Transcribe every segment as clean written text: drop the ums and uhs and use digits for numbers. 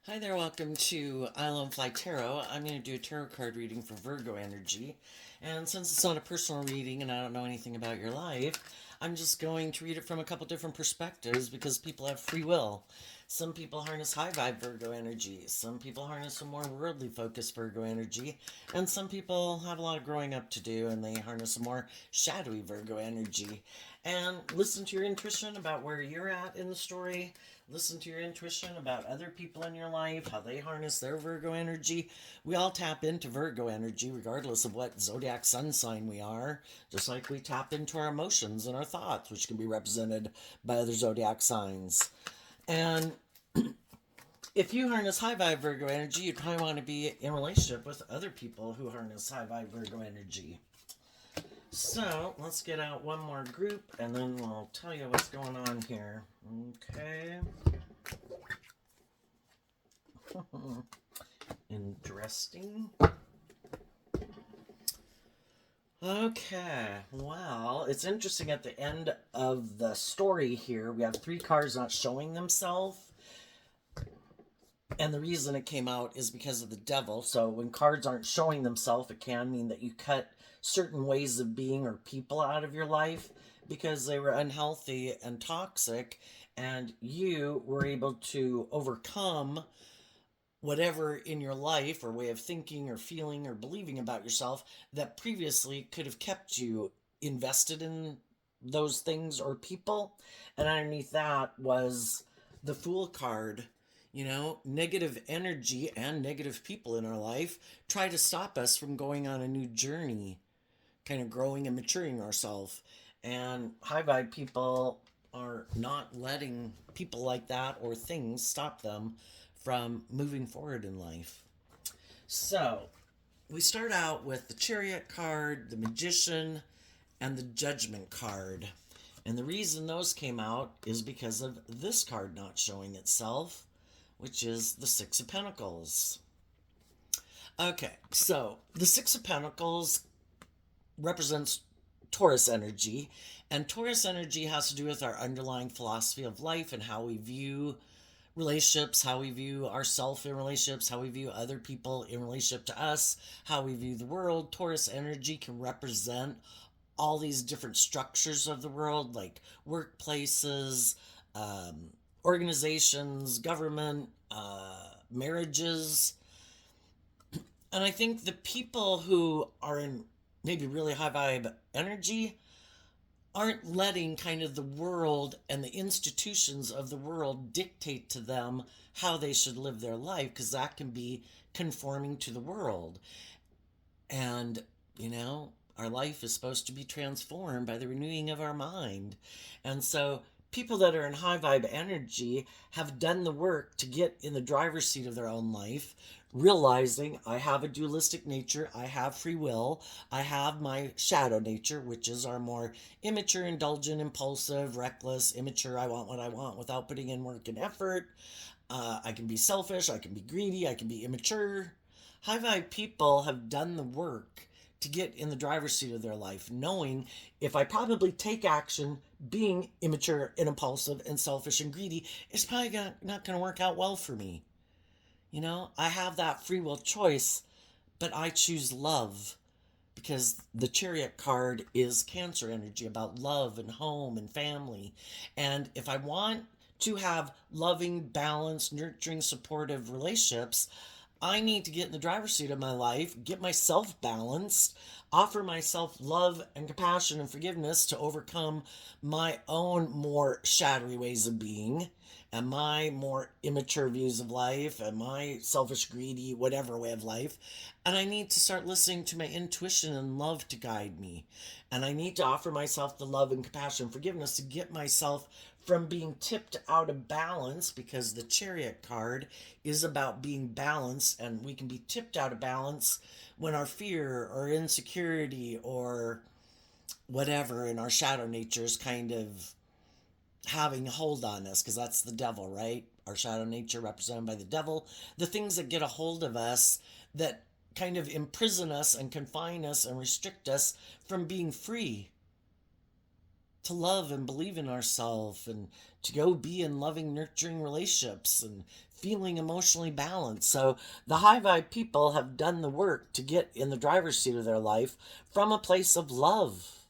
Hi there, welcome to Island Fly Tarot. I'm going to do a tarot card reading for Virgo energy. And since it's not a personal reading and I don't know anything about your life, I'm just going to read it from a couple different perspectives because people have free will. Some people harness high vibe Virgo energy, some people harness a more worldly focused Virgo energy, and some people have a lot of growing up to do and they harness a more shadowy Virgo energy. And listen to your intuition about where you're at in the story. Listen to your intuition about other people in your life, how they harness their Virgo energy. We all tap into Virgo energy regardless of what zodiac sun sign we are, just like we tap into our emotions and our thoughts, which can be represented by other zodiac signs. And if you harness high vibe Virgo energy, you'd probably want to be in relationship with other people who harness high vibe Virgo energy. So let's get out one more group and then we'll tell you what's going on here. Okay. Interesting. Okay, well, it's interesting at the end of the story here, we have three cards not showing themselves. And the reason it came out is because of the devil. So when cards aren't showing themselves, it can mean that you cut certain ways of being or people out of your life because they were unhealthy and toxic, and you were able to overcome whatever in your life or way of thinking or feeling or believing about yourself that previously could have kept you invested in those things or people. And underneath that was the Fool card. You know, negative energy and negative people in our life try to stop us from going on a new journey, kind of growing and maturing ourselves. And high vibe people are not letting people like that or things stop them from moving forward in life. So, we start out with the Chariot card, the Magician, and the Judgment card. And the reason those came out is because of this card not showing itself, which is the Six of Pentacles. Okay, so the Six of Pentacles represents Taurus energy, and Taurus energy has to do with our underlying philosophy of life and how we view relationships, how we view ourselves in relationships, how we view other people in relationship to us, how we view the world. Taurus energy can represent all these different structures of the world, like workplaces, organizations, government, marriages. And I think the people who are in maybe really high vibe energy aren't letting kind of the world and the institutions of the world dictate to them how they should live their life, because that can be conforming to the world. And, you know, our life is supposed to be transformed by the renewing of our mind. And so people that are in high vibe energy have done the work to get in the driver's seat of their own life, realizing I have a dualistic nature, I have free will, I have my shadow nature, which is our more immature, indulgent, impulsive, reckless, immature, I want what I want without putting in work and effort. I can be selfish, I can be greedy, I can be immature. High vibe people have done the work to get in the driver's seat of their life, knowing if I probably take action being immature and impulsive and selfish and greedy, it's probably not going to work out well for me. You know, I have that free will choice, but I choose love because the Chariot card is Cancer energy about love and home and family. And if I want to have loving, balanced, nurturing, supportive relationships, I need to get in the driver's seat of my life, get myself balanced, offer myself love and compassion and forgiveness to overcome my own more shadowy ways of being and my more immature views of life and my selfish, greedy, whatever way of life. And I need to start listening to my intuition and love to guide me. And I need to offer myself the love and compassion and forgiveness to get myself from being tipped out of balance, because the Chariot card is about being balanced, and we can be tipped out of balance when our fear or insecurity or whatever in our shadow nature is kind of having a hold on us, because that's the devil, right? Our shadow nature represented by the devil. The things that get a hold of us that kind of imprison us and confine us and restrict us from being free. to love and believe in ourselves and to go be in loving, nurturing relationships and feeling emotionally balanced. So the high vibe people have done the work to get in the driver's seat of their life from a place of love.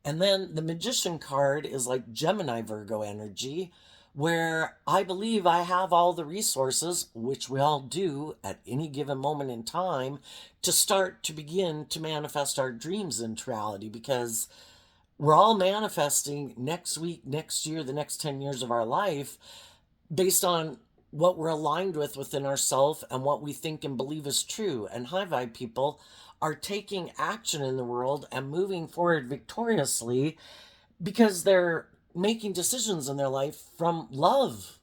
And then the magician card is like Gemini Virgo energy, where I believe I have all the resources, which we all do at any given moment in time, to start to begin to manifest our dreams into reality, because we're all manifesting next week, next year, the next 10 years of our life based on what we're aligned with within ourselves and what we think and believe is true. And high vibe people are taking action in the world and moving forward victoriously because they're making decisions in their life from love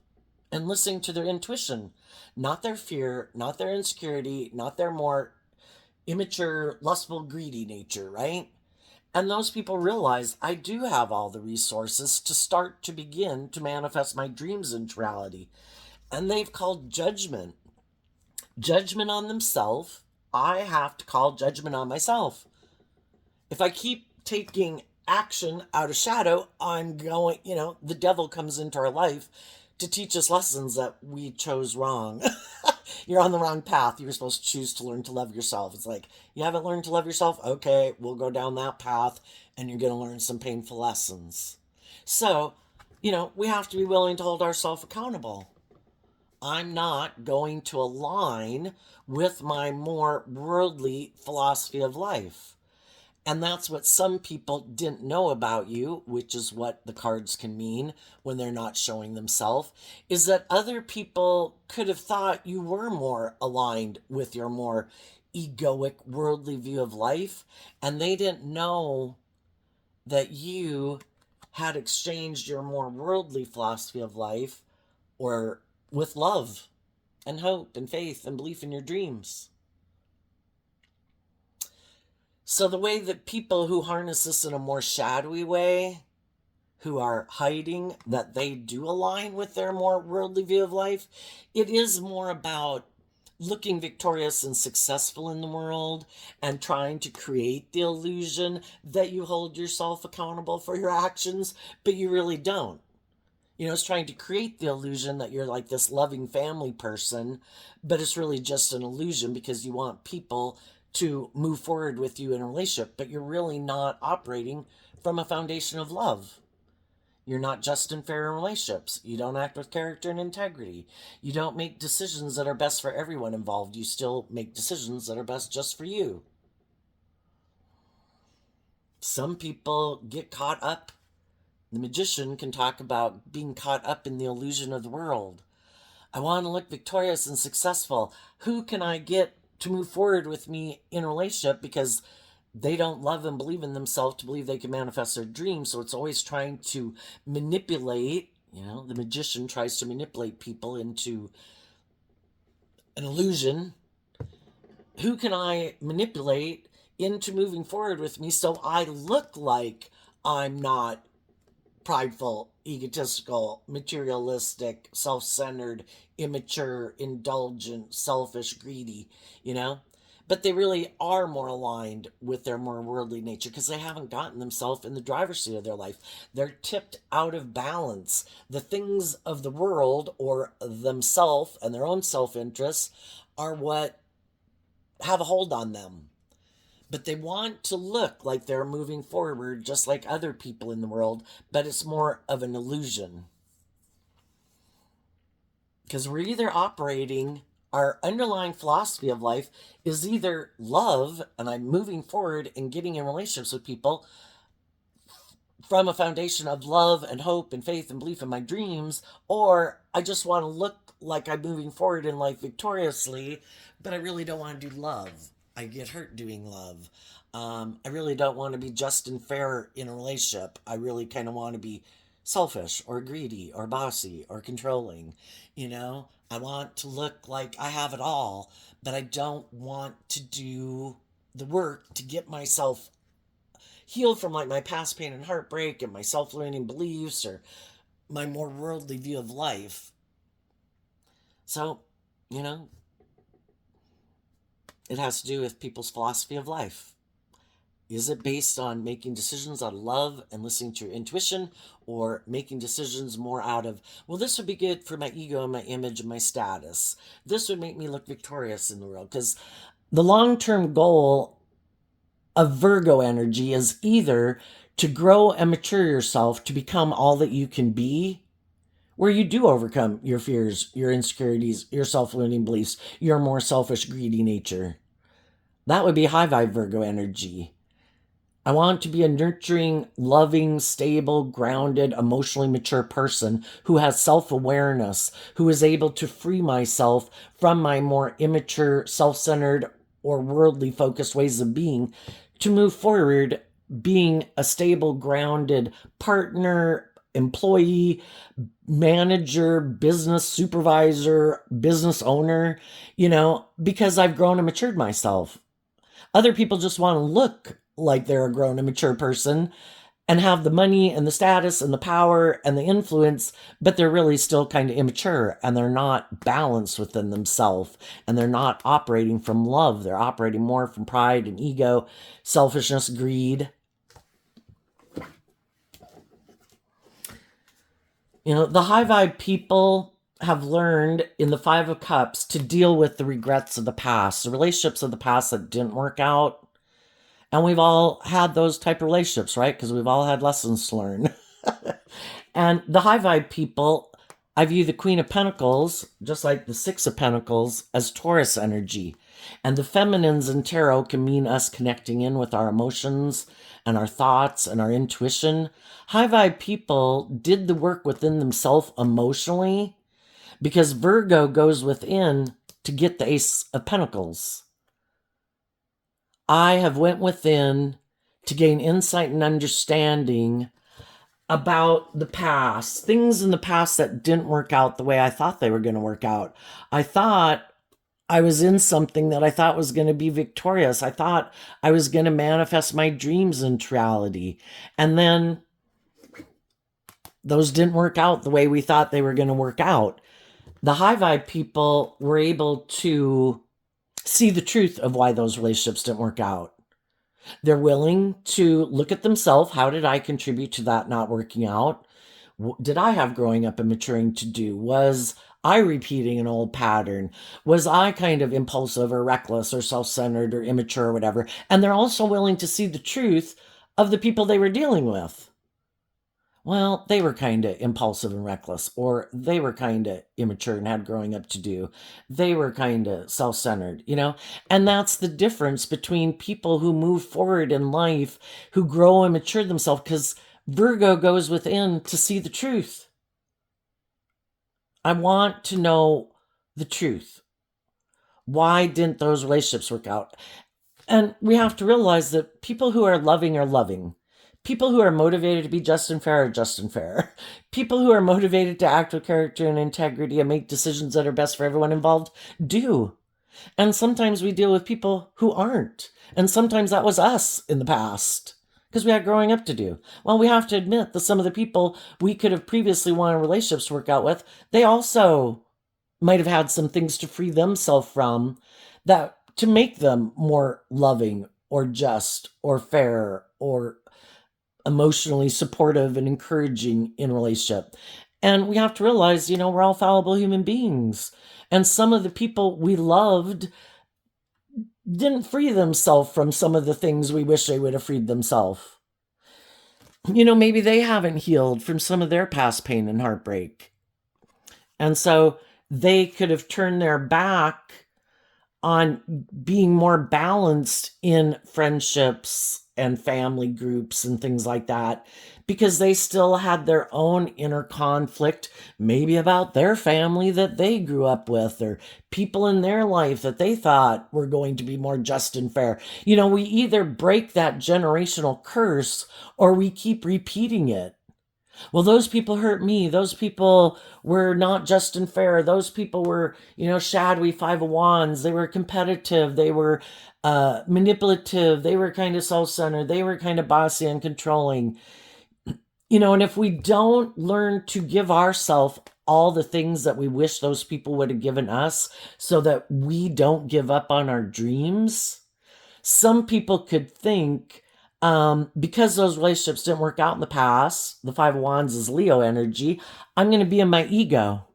and listening to their intuition, not their fear, not their insecurity, not their more immature, lustful, greedy nature, right? And those people realize I do have all the resources to start to begin to manifest my dreams into reality. And they've called judgment on themselves. I have to call judgment on myself. If I keep taking action out of shadow, I'm going, the devil comes into our life to teach us lessons that we chose wrong. You're on the wrong path. You were supposed to choose to learn to love yourself. It's like, you haven't learned to love yourself? Okay, we'll go down that path and you're going to learn some painful lessons. So, we have to be willing to hold ourselves accountable. I'm not going to align with my more worldly philosophy of life. And that's what some people didn't know about you, which is what the cards can mean when they're not showing themselves, is that other people could have thought you were more aligned with your more egoic, worldly view of life, and they didn't know that you had exchanged your more worldly philosophy of life or with love and hope and faith and belief in your dreams. So the way that people who harness this in a more shadowy way, who are hiding that they do align with their more worldly view of life, it is more about looking victorious and successful in the world and trying to create the illusion that you hold yourself accountable for your actions, but you really don't. It's trying to create the illusion that you're like this loving family person, but it's really just an illusion because you want people to move forward with you in a relationship, but you're really not operating from a foundation of love. You're not just and fair in relationships. You don't act with character and integrity. You don't make decisions that are best for everyone involved. You still make decisions that are best just for you. Some people get caught up. The magician can talk about being caught up in the illusion of the world. I want to look victorious and successful. Who can I get to move forward with me in a relationship, because they don't love and believe in themselves to believe they can manifest their dreams. So it's always trying to manipulate. The magician tries to manipulate people into an illusion. Who can I manipulate into moving forward with me so I look like I'm not prideful, egotistical, materialistic, self-centered, immature, indulgent, selfish, greedy, But they really are more aligned with their more worldly nature because they haven't gotten themselves in the driver's seat of their life. They're tipped out of balance. The things of the world or themselves and their own self-interests are what have a hold on them. But they want to look like they're moving forward just like other people in the world, but it's more of an illusion. Because we're either operating, our underlying philosophy of life is either love, and I'm moving forward and getting in relationships with people from a foundation of love and hope and faith and belief in my dreams, or I just want to look like I'm moving forward in life victoriously, but I really don't want to do love. I get hurt doing love. I really don't want to be just and fair in a relationship. I really kind of want to be selfish or greedy or bossy or controlling. I want to look like I have it all, but I don't want to do the work to get myself healed from like my past pain and heartbreak and my self-limiting beliefs or my more worldly view of life. So, it has to do with people's philosophy of life. Is it based on making decisions out of love and listening to your intuition, or making decisions more out of, well, this would be good for my ego and my image and my status? This would make me look victorious in the world. Because the long term goal of Virgo energy is either to grow and mature yourself to become all that you can be, where you do overcome your fears, your insecurities, your self limiting beliefs, your more selfish, greedy nature. That would be high vibe Virgo energy. I want to be a nurturing, loving, stable, grounded, emotionally mature person who has self awareness, who is able to free myself from my more immature, self centered, or worldly focused ways of being to move forward being a stable, grounded partner, employee, manager, business supervisor, business owner, because I've grown and matured myself. Other people just want to look like they're a grown and mature person and have the money and the status and the power and the influence, but they're really still kind of immature and they're not balanced within themselves and they're not operating from love. They're operating more from pride and ego, selfishness, greed. The high vibe people have learned in the Five of Cups to deal with the regrets of the past, the relationships of the past that didn't work out. And we've all had those type of relationships, right? Because we've all had lessons to learn. And the high vibe people, I view the Queen of Pentacles, just like the Six of Pentacles, as Taurus energy. And the feminines in tarot can mean us connecting in with our emotions and our thoughts and our intuition. High vibe people did the work within themselves emotionally because Virgo goes within to get the Ace of Pentacles. I have went within to gain insight and understanding about the past, things in the past that didn't work out the way I thought they were going to work out. I thought I was in something that I thought was going to be victorious. I thought I was going to manifest my dreams into reality. And then those didn't work out the way we thought they were going to work out. The high vibe people were able to see the truth of why those relationships didn't work out. They're willing to look at themselves. How did I contribute to that not working out? Did I have growing up and maturing to do? Was I repeating an old pattern? Was I kind of impulsive or reckless or self-centered or immature or whatever? And they're also willing to see the truth of the people they were dealing with. Well, they were kind of impulsive and reckless, or they were kind of immature and had growing up to do. They were kind of self centered, And that's the difference between people who move forward in life, who grow and mature themselves, because Virgo goes within to see the truth. I want to know the truth. Why didn't those relationships work out? And we have to realize that people who are loving are loving. People who are motivated to be just and fair are just and fair. People who are motivated to act with character and integrity and make decisions that are best for everyone involved do. And sometimes we deal with people who aren't. And sometimes that was us in the past because we had growing up to do. Well, we have to admit that some of the people we could have previously wanted relationships to work out with, they also might have had some things to free themselves from that to make them more loving or just or fair or emotionally supportive and encouraging in relationship. And we have to realize, we're all fallible human beings. And some of the people we loved didn't free themselves from some of the things we wish they would have freed themselves. Maybe they haven't healed from some of their past pain and heartbreak. And so they could have turned their back on being more balanced in friendships and family groups and things like that because they still had their own inner conflict, maybe about their family that they grew up with or people in their life that they thought were going to be more just and fair. We either break that generational curse or we keep repeating it. Well, those people hurt me. Those people were not just and fair. Those people were, shadowy Five of Wands. They were competitive. They were manipulative. They were kind of self-centered. They were kind of bossy and controlling. And if we don't learn to give ourselves all the things that we wish those people would have given us so that we don't give up on our dreams, some people could think, Because those relationships didn't work out in the past, the Five of Wands is Leo energy. I'm going to be in my ego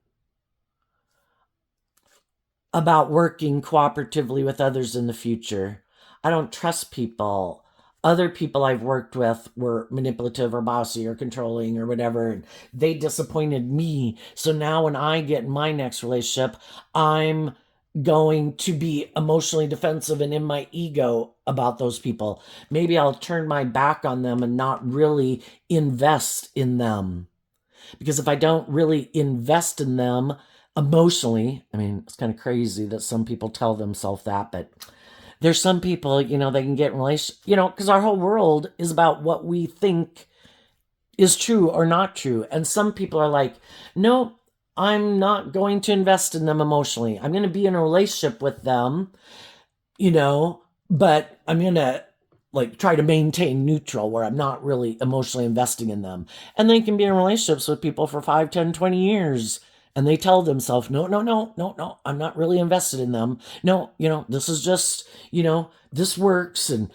about working cooperatively with others in the future. I don't trust people. Other people I've worked with were manipulative or bossy or controlling or whatever. And they disappointed me. So now when I get in my next relationship, I'm going to be emotionally defensive and in my ego about those people. Maybe I'll turn my back on them and not really invest in them. Because if I don't really invest in them emotionally, I mean, it's kind of crazy that some people tell themselves that, but there's some people, they can get in relationships, because our whole world is about what we think is true or not true. And some people are like, no, I'm not going to invest in them emotionally. I'm going to be in a relationship with them, but I'm going to try to maintain neutral where I'm not really emotionally investing in them. And they can be in relationships with people for 5, 10, 20 years. And they tell themselves, no, no, no, no, no, I'm not really invested in them. No, this is just, this works. And,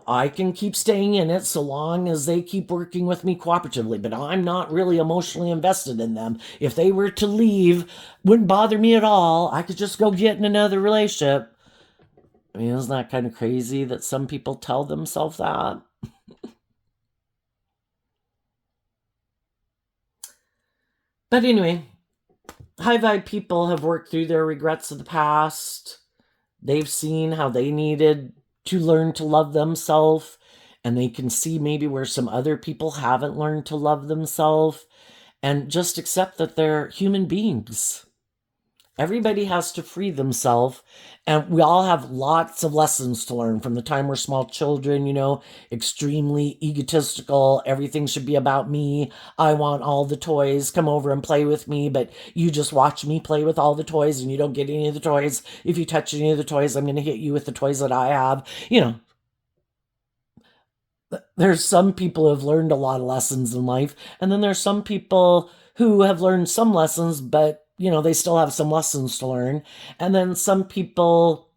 I can keep staying in it so long as they keep working with me cooperatively, but I'm not really emotionally invested in them. If they were to leave, wouldn't bother me at all. I could just go get in another relationship. I mean, isn't that kind of crazy that some people tell themselves that? But anyway, high vibe people have worked through their regrets of the past. They've seen how they needed to learn to love themselves, and they can see maybe where some other people haven't learned to love themselves, and just accept that they're human beings. Everybody has to free themselves, and we all have lots of lessons to learn from the time we're small children, extremely egotistical. Everything should be about me. I want all the toys. Come over and play with me, but you just watch me play with all the toys and you don't get any of the toys. If you touch any of the toys, I'm going to hit you with the toys that I have. There's some people who have learned a lot of lessons in life, and then there's some people who have learned some lessons, but they still have some lessons to learn. And then some people,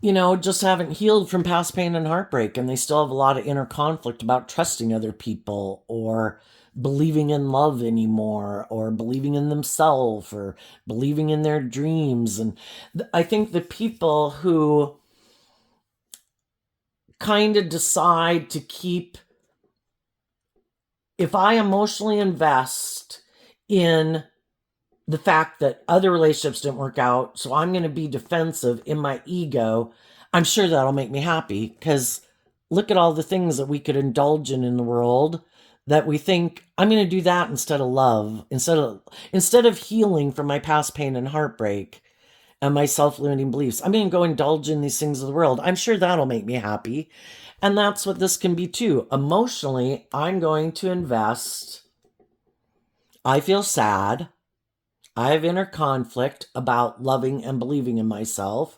just haven't healed from past pain and heartbreak, and they still have a lot of inner conflict about trusting other people or believing in love anymore or believing in themselves or believing in their dreams. And I think the people who kind of decide to keep, if I emotionally invest in the fact that other relationships didn't work out, so I'm going to be defensive in my ego, I'm sure that'll make me happy, because look at all the things that we could indulge in the world that we think, I'm going to do that instead of love, instead of healing from my past pain and heartbreak and my self-limiting beliefs. I'm going to go indulge in these things of the world. I'm sure that'll make me happy. And that's what this can be too. Emotionally, I'm going to invest. I feel sad. I have inner conflict about loving and believing in myself.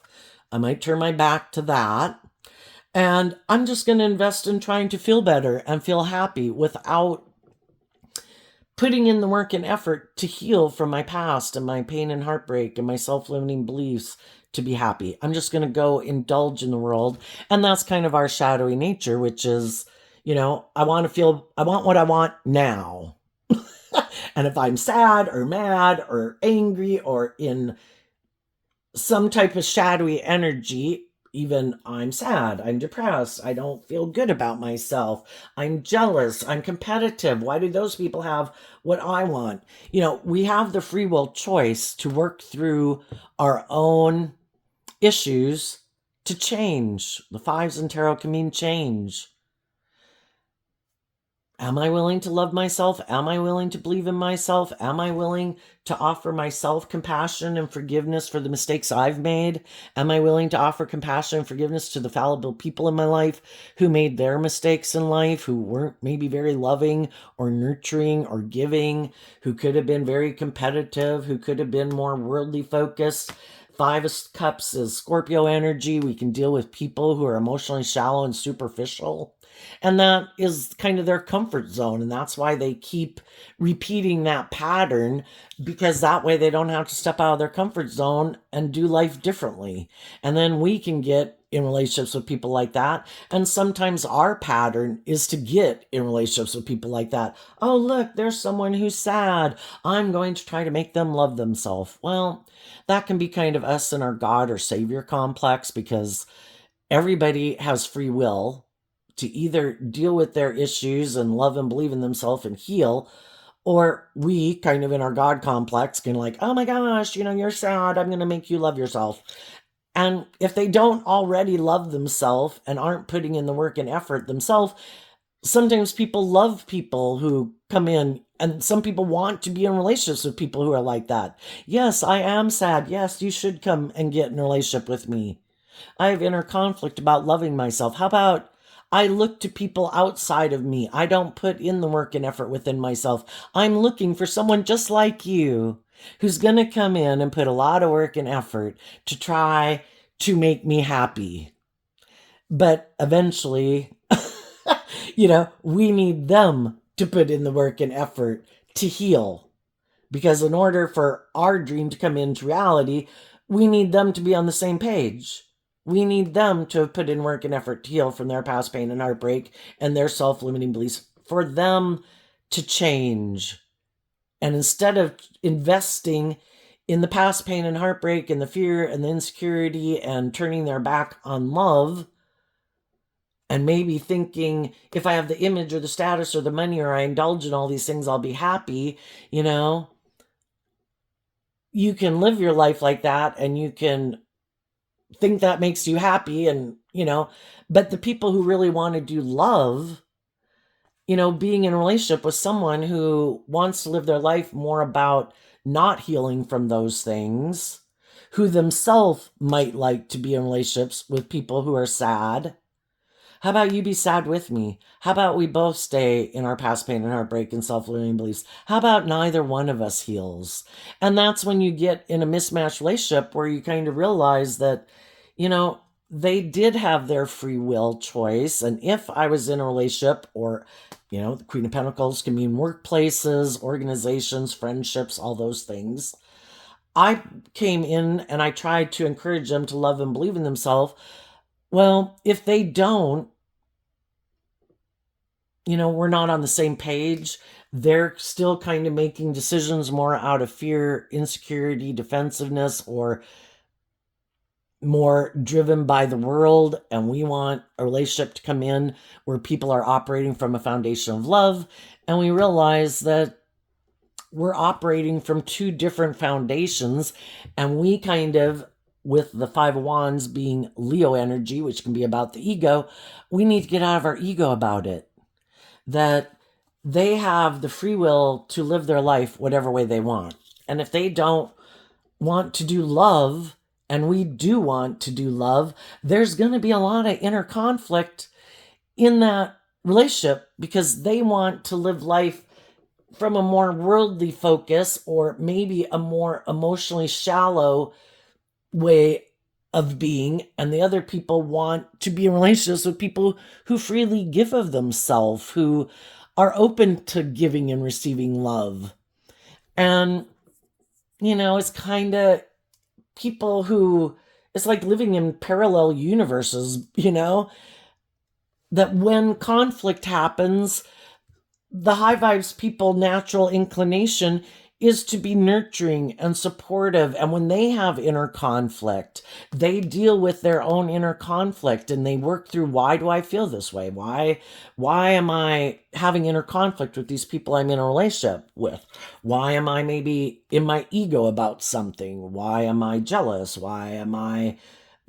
I might turn my back to that. And I'm just going to invest in trying to feel better and feel happy without putting in the work and effort to heal from my past and my pain and heartbreak and my self-limiting beliefs to be happy. I'm just going to go indulge in the world. And that's kind of our shadowy nature, which is, I want what I want now. And if I'm sad or mad or angry or in some type of shadowy energy, even I'm sad, I'm depressed, I don't feel good about myself, I'm jealous, I'm competitive. Why do those people have what I want? We have the free will choice to work through our own issues to change. The fives in tarot can mean change. Am I willing to love myself? Am I willing to believe in myself? Am I willing to offer myself compassion and forgiveness for the mistakes I've made? Am I willing to offer compassion and forgiveness to the fallible people in my life who made their mistakes in life, who weren't maybe very loving or nurturing or giving, who could have been very competitive, who could have been more worldly focused? Five of Cups is Scorpio energy. We can deal with people who are emotionally shallow and superficial. And that is kind of their comfort zone. And that's why they keep repeating that pattern, because that way they don't have to step out of their comfort zone and do life differently. And then we can get in relationships with people like that. And sometimes our pattern is to get in relationships with people like that. Oh, look, there's someone who's sad. I'm going to try to make them love themselves. Well, that can be kind of us and our God or Savior complex, because everybody has free will to either deal with their issues and love and believe in themselves and heal, or we kind of in our God complex can like, oh my gosh, you're sad, I'm going to make you love yourself. And if they don't already love themselves and aren't putting in the work and effort themselves, sometimes people love people who come in, and some people want to be in relationships with people who are like that. Yes, I am sad. Yes, you should come and get in a relationship with me. I have inner conflict about loving myself. How about I look to people outside of me? I don't put in the work and effort within myself. I'm looking for someone just like you who's going to come in and put a lot of work and effort to try to make me happy. But eventually, we need them to put in the work and effort to heal. Because in order for our dream to come into reality, we need them to be on the same page. We need them to have put in work and effort to heal from their past pain and heartbreak and their self-limiting beliefs, for them to change. And instead of investing in the past pain and heartbreak and the fear and the insecurity and turning their back on love, and maybe thinking, if I have the image or the status or the money or I indulge in all these things, I'll be happy, you can live your life like that and you can think that makes you happy, and but the people who really want to do love, being in a relationship with someone who wants to live their life more about not healing from those things, who themselves might like to be in relationships with people who are sad. How about you be sad with me? How about we both stay in our past pain and heartbreak and self-limiting beliefs? How about neither one of us heals? And that's when you get in a mismatched relationship where you kind of realize that, they did have their free will choice. And if I was in a relationship, or, the Queen of Pentacles can mean workplaces, organizations, friendships, all those things. I came in and I tried to encourage them to love and believe in themselves. Well, if they don't, we're not on the same page. They're still kind of making decisions more out of fear, insecurity, defensiveness, or more driven by the world. And we want a relationship to come in where people are operating from a foundation of love. And we realize that we're operating from two different foundations, and we kind of, with the Five of Wands being Leo energy, which can be about the ego, we need to get out of our ego about it. That they have the free will to live their life whatever way they want. And if they don't want to do love, and we do want to do love, there's going to be a lot of inner conflict in that relationship, because they want to live life from a more worldly focus, or maybe a more emotionally shallow way of being, and the other people want to be in relationships with people who freely give of themselves, who are open to giving and receiving love. And it's kind of people who, it's like living in parallel universes, that when conflict happens, the high vibes people natural inclination is to be nurturing and supportive. And when they have inner conflict, they deal with their own inner conflict and they work through, why do I feel this way? Why am I having inner conflict with these people I'm in a relationship with? Why am I maybe in my ego about something? Why am I jealous? Why am I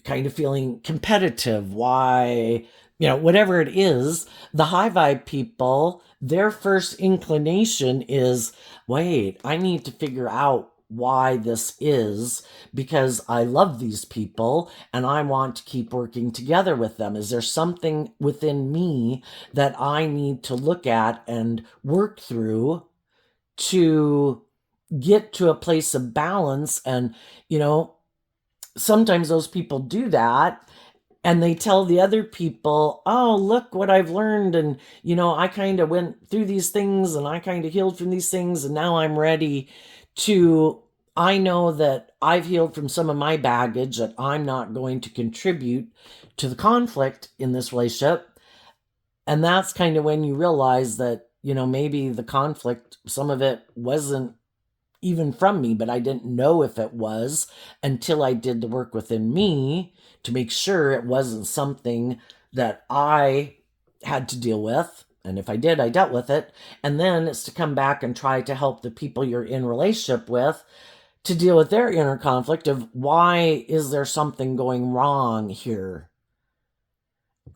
kind of feeling competitive? Why, whatever it is, the high vibe people, their first inclination is, wait, I need to figure out why this is, because I love these people and I want to keep working together with them. Is there something within me that I need to look at and work through to get to a place of balance? And, sometimes those people do that, and they tell the other people, oh, look what I've learned. And, I kind of went through these things and I kind of healed from these things. And now I'm ready to I know that I've healed from some of my baggage, that I'm not going to contribute to the conflict in this relationship. And that's kind of when you realize that, maybe the conflict, some of it wasn't even from me, but I didn't know if it was until I did the work within me to make sure it wasn't something that I had to deal with. And if I did, I dealt with it. And then it's to come back and try to help the people you're in relationship with to deal with their inner conflict of why is there something going wrong here?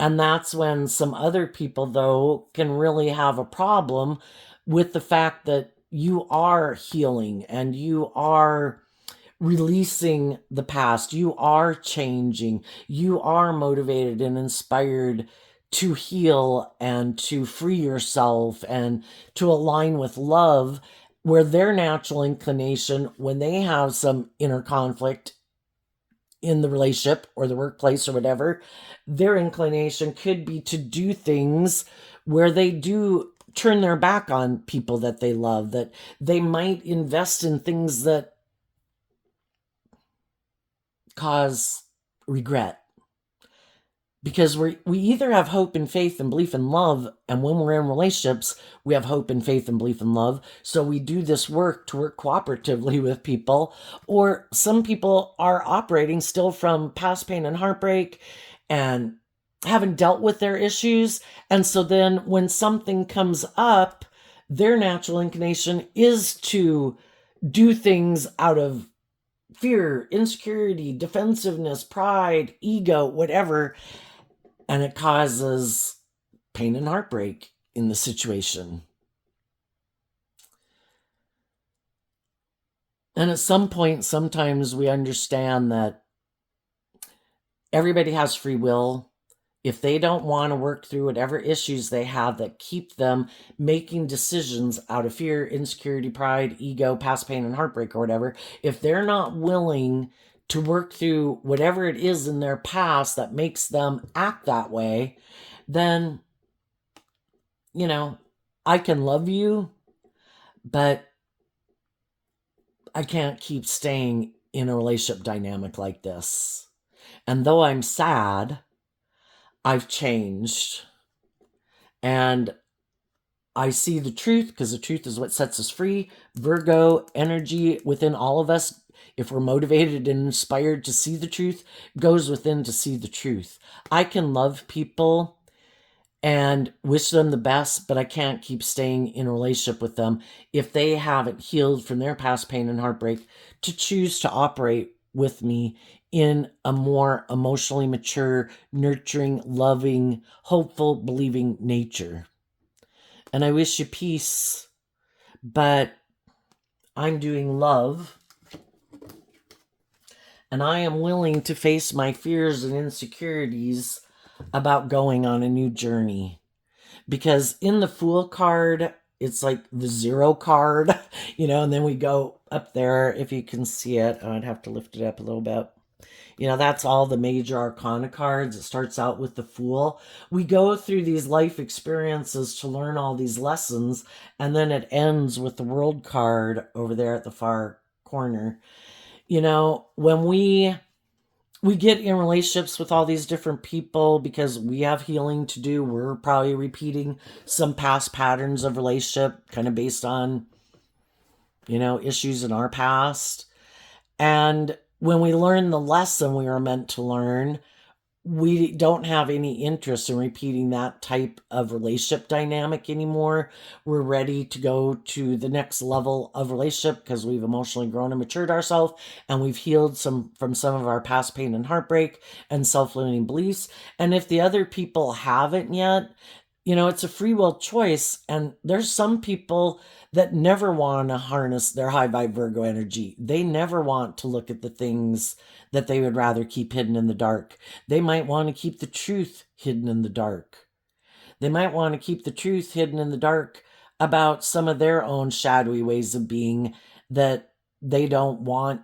And that's when some other people, though, can really have a problem with the fact that you are healing and you are releasing the past. You are changing. You are motivated and inspired to heal and to free yourself and to align with love, where their natural inclination, when they have some inner conflict in the relationship or the workplace or whatever, their inclination could be to do things where they do turn their back on people that they love, that they might invest in things that cause regret. Because we either have hope and faith and belief in love, and when we're in relationships, we have hope and faith and belief in love. So we do this work to work cooperatively with people, or some people are operating still from past pain and heartbreak and haven't dealt with their issues. And so then when something comes up, their natural inclination is to do things out of fear, insecurity, defensiveness, pride, ego, whatever, and it causes pain and heartbreak in the situation. And at some point, sometimes we understand that everybody has free will. If they don't want to work through whatever issues they have that keep them making decisions out of fear, insecurity, pride, ego, past pain and heartbreak or whatever, if they're not willing to work through whatever it is in their past that makes them act that way, then, I can love you, but I can't keep staying in a relationship dynamic like this. And though I'm sad, I've changed. And I see the truth, because the truth is what sets us free. Virgo energy within all of us, if we're motivated and inspired to see the truth, goes within to see the truth. I can love people and wish them the best, but I can't keep staying in a relationship with them if they haven't healed from their past pain and heartbreak to choose to operate with me in a more emotionally mature, nurturing, loving, hopeful, believing nature. And I wish you peace, but I'm doing love, and I am willing to face my fears and insecurities about going on a new journey. Because in the Fool card, it's like the 0 card, and then we go up there, if you can see it. I'd have to lift it up a little bit. That's all the major arcana cards. It starts out with the Fool. We go through these life experiences to learn all these lessons, and then it ends with the World card over there at the far corner. When we get in relationships with all these different people because we have healing to do, we're probably repeating some past patterns of relationship, kind of based on, issues in our past. And when we learn the lesson we are meant to learn, we don't have any interest in repeating that type of relationship dynamic anymore. We're ready to go to the next level of relationship because we've emotionally grown and matured ourselves, and we've healed from some of our past pain and heartbreak and self-limiting beliefs. And if the other people haven't yet, it's a free will choice. And there's some people that never want to harness their high vibe Virgo energy. They never want to look at the things that they would rather keep hidden in the dark. They might want to keep the truth hidden in the dark. They might want to keep the truth hidden in the dark about some of their own shadowy ways of being that they don't want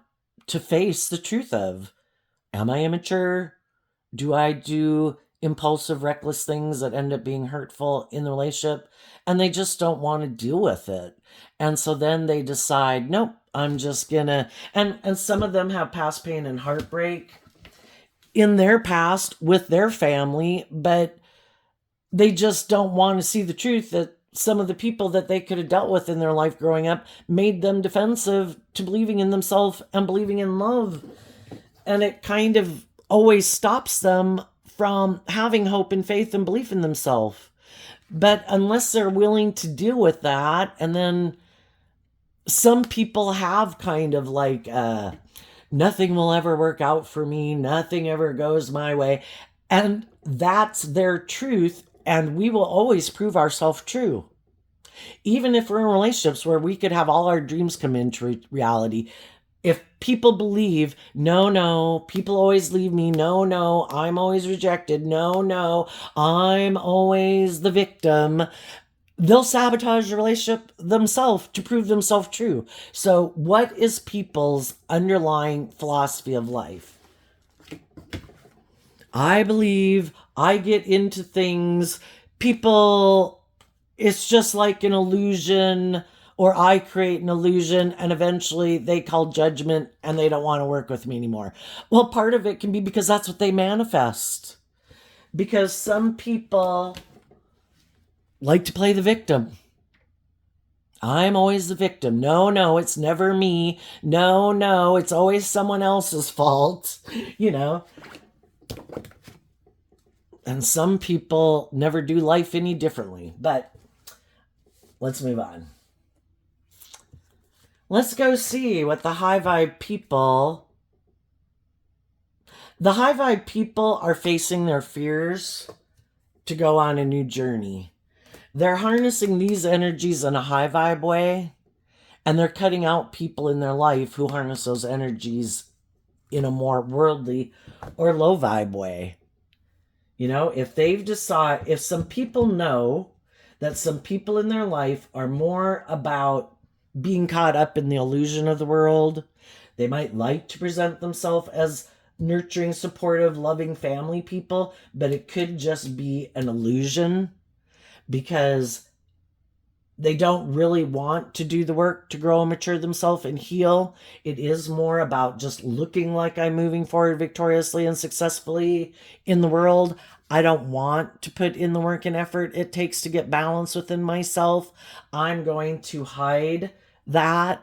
to face the truth of. Am I immature? Do I do impulsive, reckless things that end up being hurtful in the relationship, and they just don't want to deal with it. And so then they decide, nope, I'm just gonna, and some of them have past pain and heartbreak in their past with their family, but they just don't want to see the truth that some of the people that they could have dealt with in their life growing up made them defensive to believing in themselves and believing in love. And it kind of always stops them from having hope and faith and belief in themselves. But unless they're willing to deal with that, and then some people have kind of like, nothing will ever work out for me, nothing ever goes my way. And that's their truth, and we will always prove ourselves true. Even if we're in relationships where we could have all our dreams come into reality, if people believe, no, people always leave me, no, I'm always rejected, no, I'm always the victim, they'll sabotage the relationship themselves to prove themselves true. So what is people's underlying philosophy of life? I believe I get into things, people, it's just like an illusion, or I create an illusion, and eventually they call judgment and they don't want to work with me anymore. Well, part of it can be because that's what they manifest. Because some people like to play the victim. I'm always the victim. No, it's never me. No, it's always someone else's fault. You know. And some people never do life any differently. But let's move on. Let's go see what the high vibe people... The high vibe people are facing their fears to go on a new journey. They're harnessing these energies in a high vibe way, and they're cutting out people in their life who harness those energies in a more worldly or low vibe way. You know, if they've decided, if some people know that some people in their life are more about being caught up in the illusion of the world, they might like to present themselves as nurturing, supportive, loving family people, but it could just be an illusion because they don't really want to do the work to grow and mature themselves and heal. It is more about just looking like I'm moving forward victoriously and successfully in the world. I don't want to put in the work and effort it takes to get balance within myself. I'm going to hide that.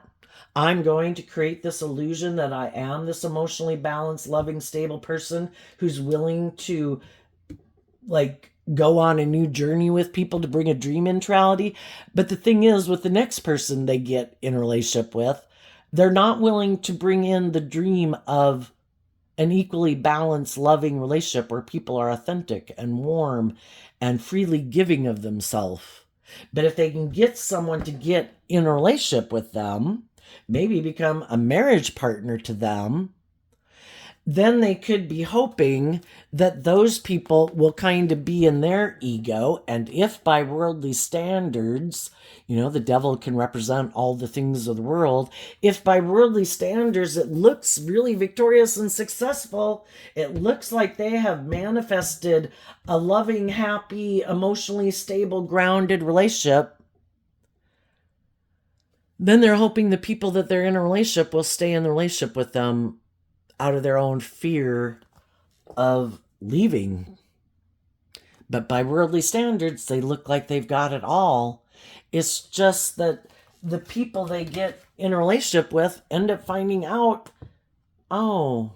I'm going to create this illusion that I am this emotionally balanced, loving, stable person who's willing to go on a new journey with people to bring a dream into reality. But the thing is, with the next person they get in a relationship with, they're not willing to bring in the dream of an equally balanced, loving relationship where people are authentic and warm and freely giving of themselves. But if they can get someone to get in a relationship with them, maybe become a marriage partner to them, then they could be hoping that those people will kind of be in their ego. And if by worldly standards, the devil can represent all the things of the world. If by worldly standards it looks really victorious and successful, it looks like they have manifested a loving, happy, emotionally stable, grounded relationship, then they're hoping the people that they're in a relationship will stay in the relationship with them out of their own fear of leaving. But by worldly standards, they look like they've got it all. It's just that the people they get in a relationship with end up finding out, oh,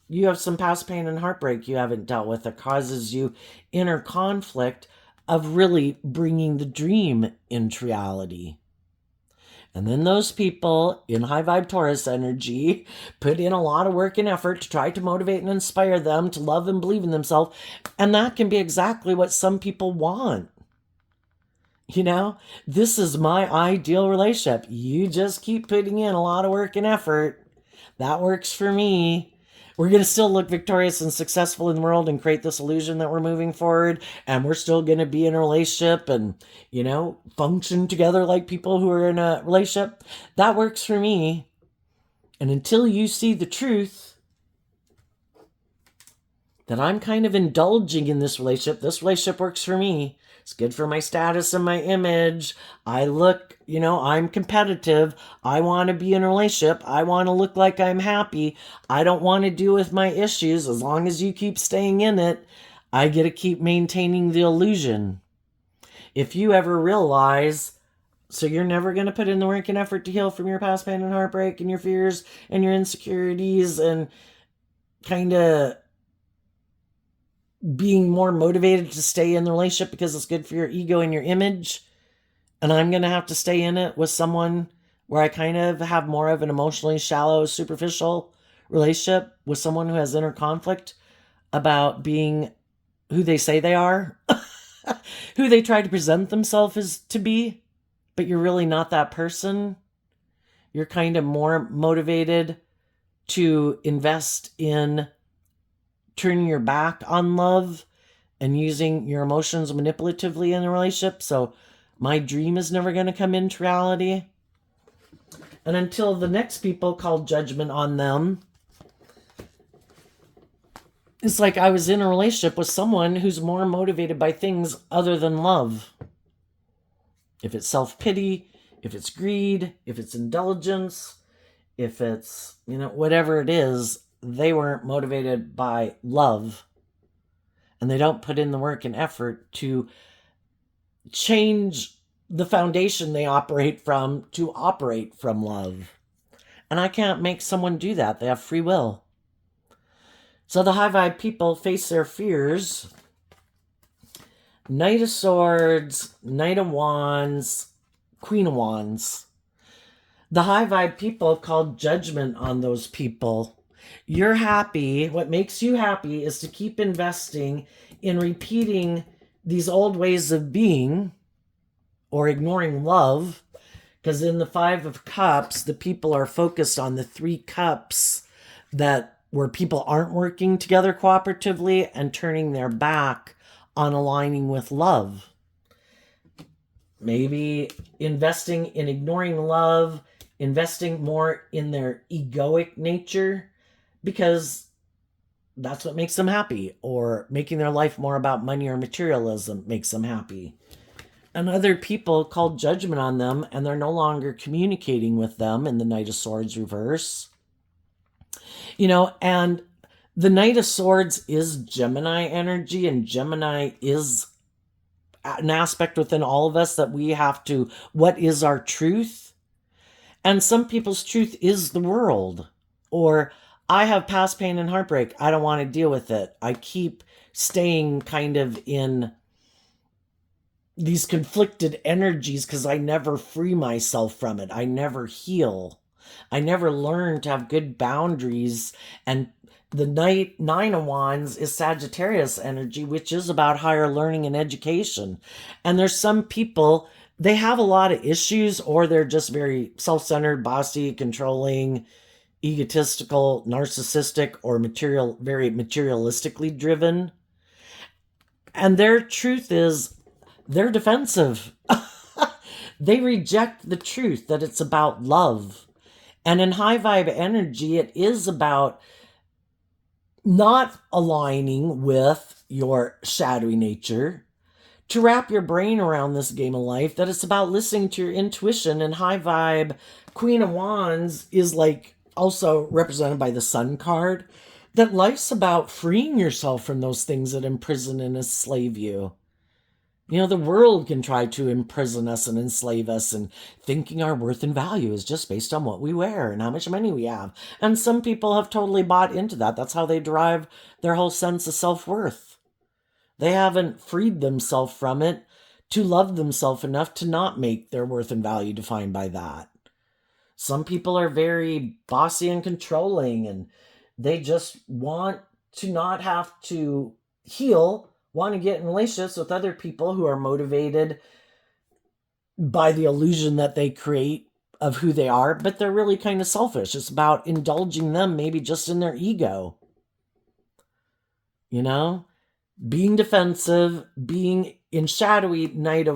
you have some past pain and heartbreak you haven't dealt with. It causes you inner conflict of really bringing the dream into reality. And then those people in high vibe Taurus energy put in a lot of work and effort to try to motivate and inspire them to love and believe in themselves. And that can be exactly what some people want. This is my ideal relationship. You just keep putting in a lot of work and effort. That works for me. We're going to still look victorious and successful in the world and create this illusion that we're moving forward. And we're still going to be in a relationship and, function together like people who are in a relationship. That works for me. And until you see the truth, that I'm kind of indulging in this relationship. This relationship works for me. It's good for my status and my image. I look, I'm competitive. I want to be in a relationship. I want to look like I'm happy. I don't want to deal with my issues. As long as you keep staying in it, I get to keep maintaining the illusion. If you ever realize, so you're never going to put in the work and effort to heal from your past pain and heartbreak and your fears and your insecurities and kind of being more motivated to stay in the relationship because it's good for your ego and your image, and I'm going to have to stay in it with someone where I kind of have more of an emotionally shallow, superficial relationship with someone who has inner conflict about being who they say they are, who they try to present themselves as to be, but you're really not that person. You're kind of more motivated to invest in turning your back on love and using your emotions manipulatively in a relationship. So my dream is never going to come into reality. And until the next people call judgment on them, it's like I was in a relationship with someone who's more motivated by things other than love. If it's self-pity, if it's greed, if it's indulgence, if it's, whatever it is, they weren't motivated by love. And they don't put in the work and effort to change the foundation they operate from to operate from love. And I can't make someone do that. They have free will. So the high vibe people face their fears. Knight of Swords, Knight of Wands, Queen of Wands. The high vibe people call judgment on those people. You're happy. What makes you happy is to keep investing in repeating these old ways of being or ignoring love. Because in the Five of Cups, the people are focused on the 3 cups where people aren't working together cooperatively and turning their back on aligning with love. Maybe investing in ignoring love, investing more in their egoic nature because that's what makes them happy, or making their life more about money or materialism makes them happy. And other people call judgment on them and they're no longer communicating with them in the Knight of Swords reverse. And the Knight of Swords is Gemini energy, and Gemini is an aspect within all of us that we have to, what is our truth? And some people's truth is the world. Or, I have past pain and heartbreak. I don't want to deal with it. I keep staying kind of in these conflicted energies because I never free myself from it. I never heal. I never learn to have good boundaries. And the Nine of Wands is Sagittarius energy, which is about higher learning and education. And there's some people, they have a lot of issues, or they're just very self-centered, bossy, controlling, egotistical, narcissistic, or very materialistically driven. And their truth is they're defensive. They reject the truth that it's about love. And in high vibe energy, it is about not aligning with your shadowy nature, to wrap your brain around this game of life, that it's about listening to your intuition. And high vibe Queen of Wands is like also represented by the Sun card, that life's about freeing yourself from those things that imprison and enslave you. The world can try to imprison us and enslave us, and thinking our worth and value is just based on what we wear and how much money we have. And some people have totally bought into that. That's how they derive their whole sense of self-worth. They haven't freed themselves from it to love themselves enough to not make their worth and value defined by that. Some people are very bossy and controlling, and they just want to not have to heal, want to get in relationships with other people who are motivated by the illusion that they create of who they are, but they're really kind of selfish. It's about indulging them, maybe just in their ego. Being defensive, being in shadowy Nine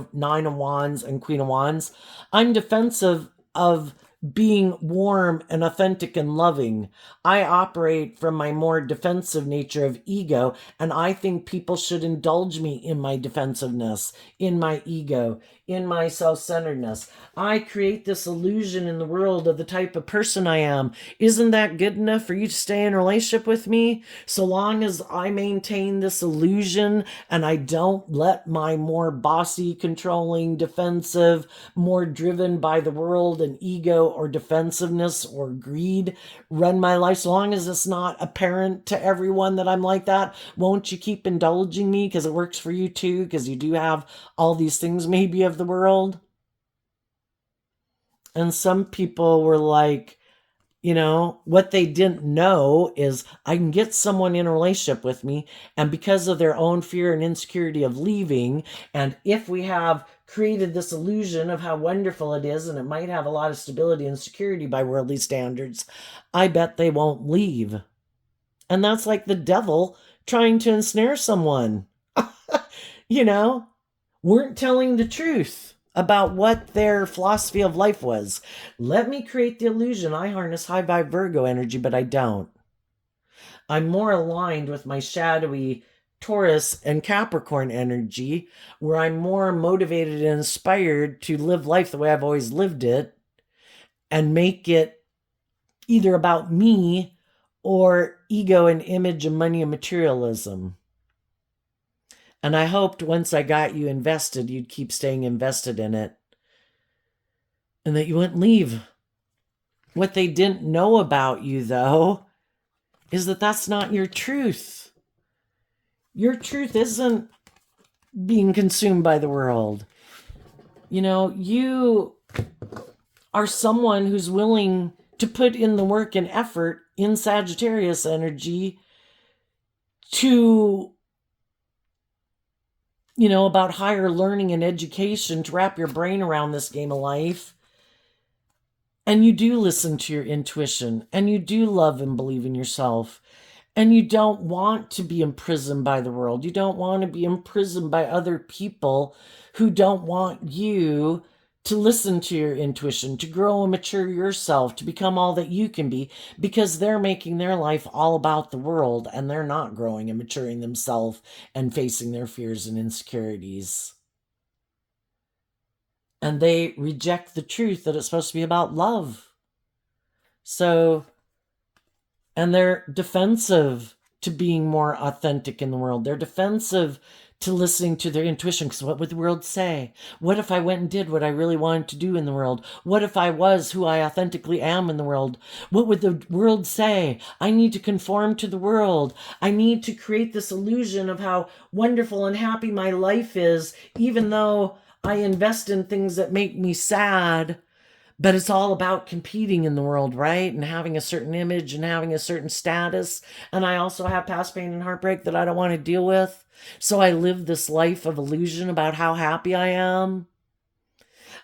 of Wands and Queen of Wands. I'm defensive of being warm and authentic and loving. I operate from my more defensive nature of ego, and I think people should indulge me in my defensiveness, in my ego, in my self-centeredness. I create this illusion in the world of the type of person I am. Isn't that good enough for you to stay in a relationship with me? So long as I maintain this illusion and I don't let my more bossy, controlling, defensive, more driven by the world and ego or defensiveness or greed run my life, so long as it's not apparent to everyone that I'm like that, won't you keep indulging me because it works for you too, because you do have all these things maybe of the world? And some people were like, what they didn't know is I can get someone in a relationship with me, and because of their own fear and insecurity of leaving, and if we have created this illusion of how wonderful it is, and it might have a lot of stability and security by worldly standards, I bet they won't leave. And that's like the devil trying to ensnare someone, weren't telling the truth about what their philosophy of life was. Let me create the illusion I harness high vibe Virgo energy, but I don't. I'm more aligned with my shadowy Taurus and Capricorn energy, where I'm more motivated and inspired to live life the way I've always lived it and make it either about me or ego and image and money and materialism. And I hoped once I got you invested, you'd keep staying invested in it and that you wouldn't leave. What they didn't know about you, though, is that that's not your truth. Your truth isn't being consumed by the world. You are someone who's willing to put in the work and effort in Sagittarius energy to about higher learning and education, to wrap your brain around this game of life. And you do listen to your intuition, and you do love and believe in yourself, and you don't want to be imprisoned by the world. You don't want to be imprisoned by other people who don't want you to listen to your intuition, to grow and mature yourself, to become all that you can be, because they're making their life all about the world, and they're not growing and maturing themselves and facing their fears and insecurities. And they reject the truth that it's supposed to be about love. So, and they're defensive to being more authentic in the world. They're defensive to listening to their intuition, because what would the world say? What if I went and did what I really wanted to do in the world? What if I was who I authentically am in the world? What would the world say? I need to conform to the world. I need to create this illusion of how wonderful and happy my life is, even though I invest in things that make me sad. But it's all about competing in the world, right? And having a certain image and having a certain status. And I also have past pain and heartbreak that I don't want to deal with. So I live this life of illusion about how happy I am.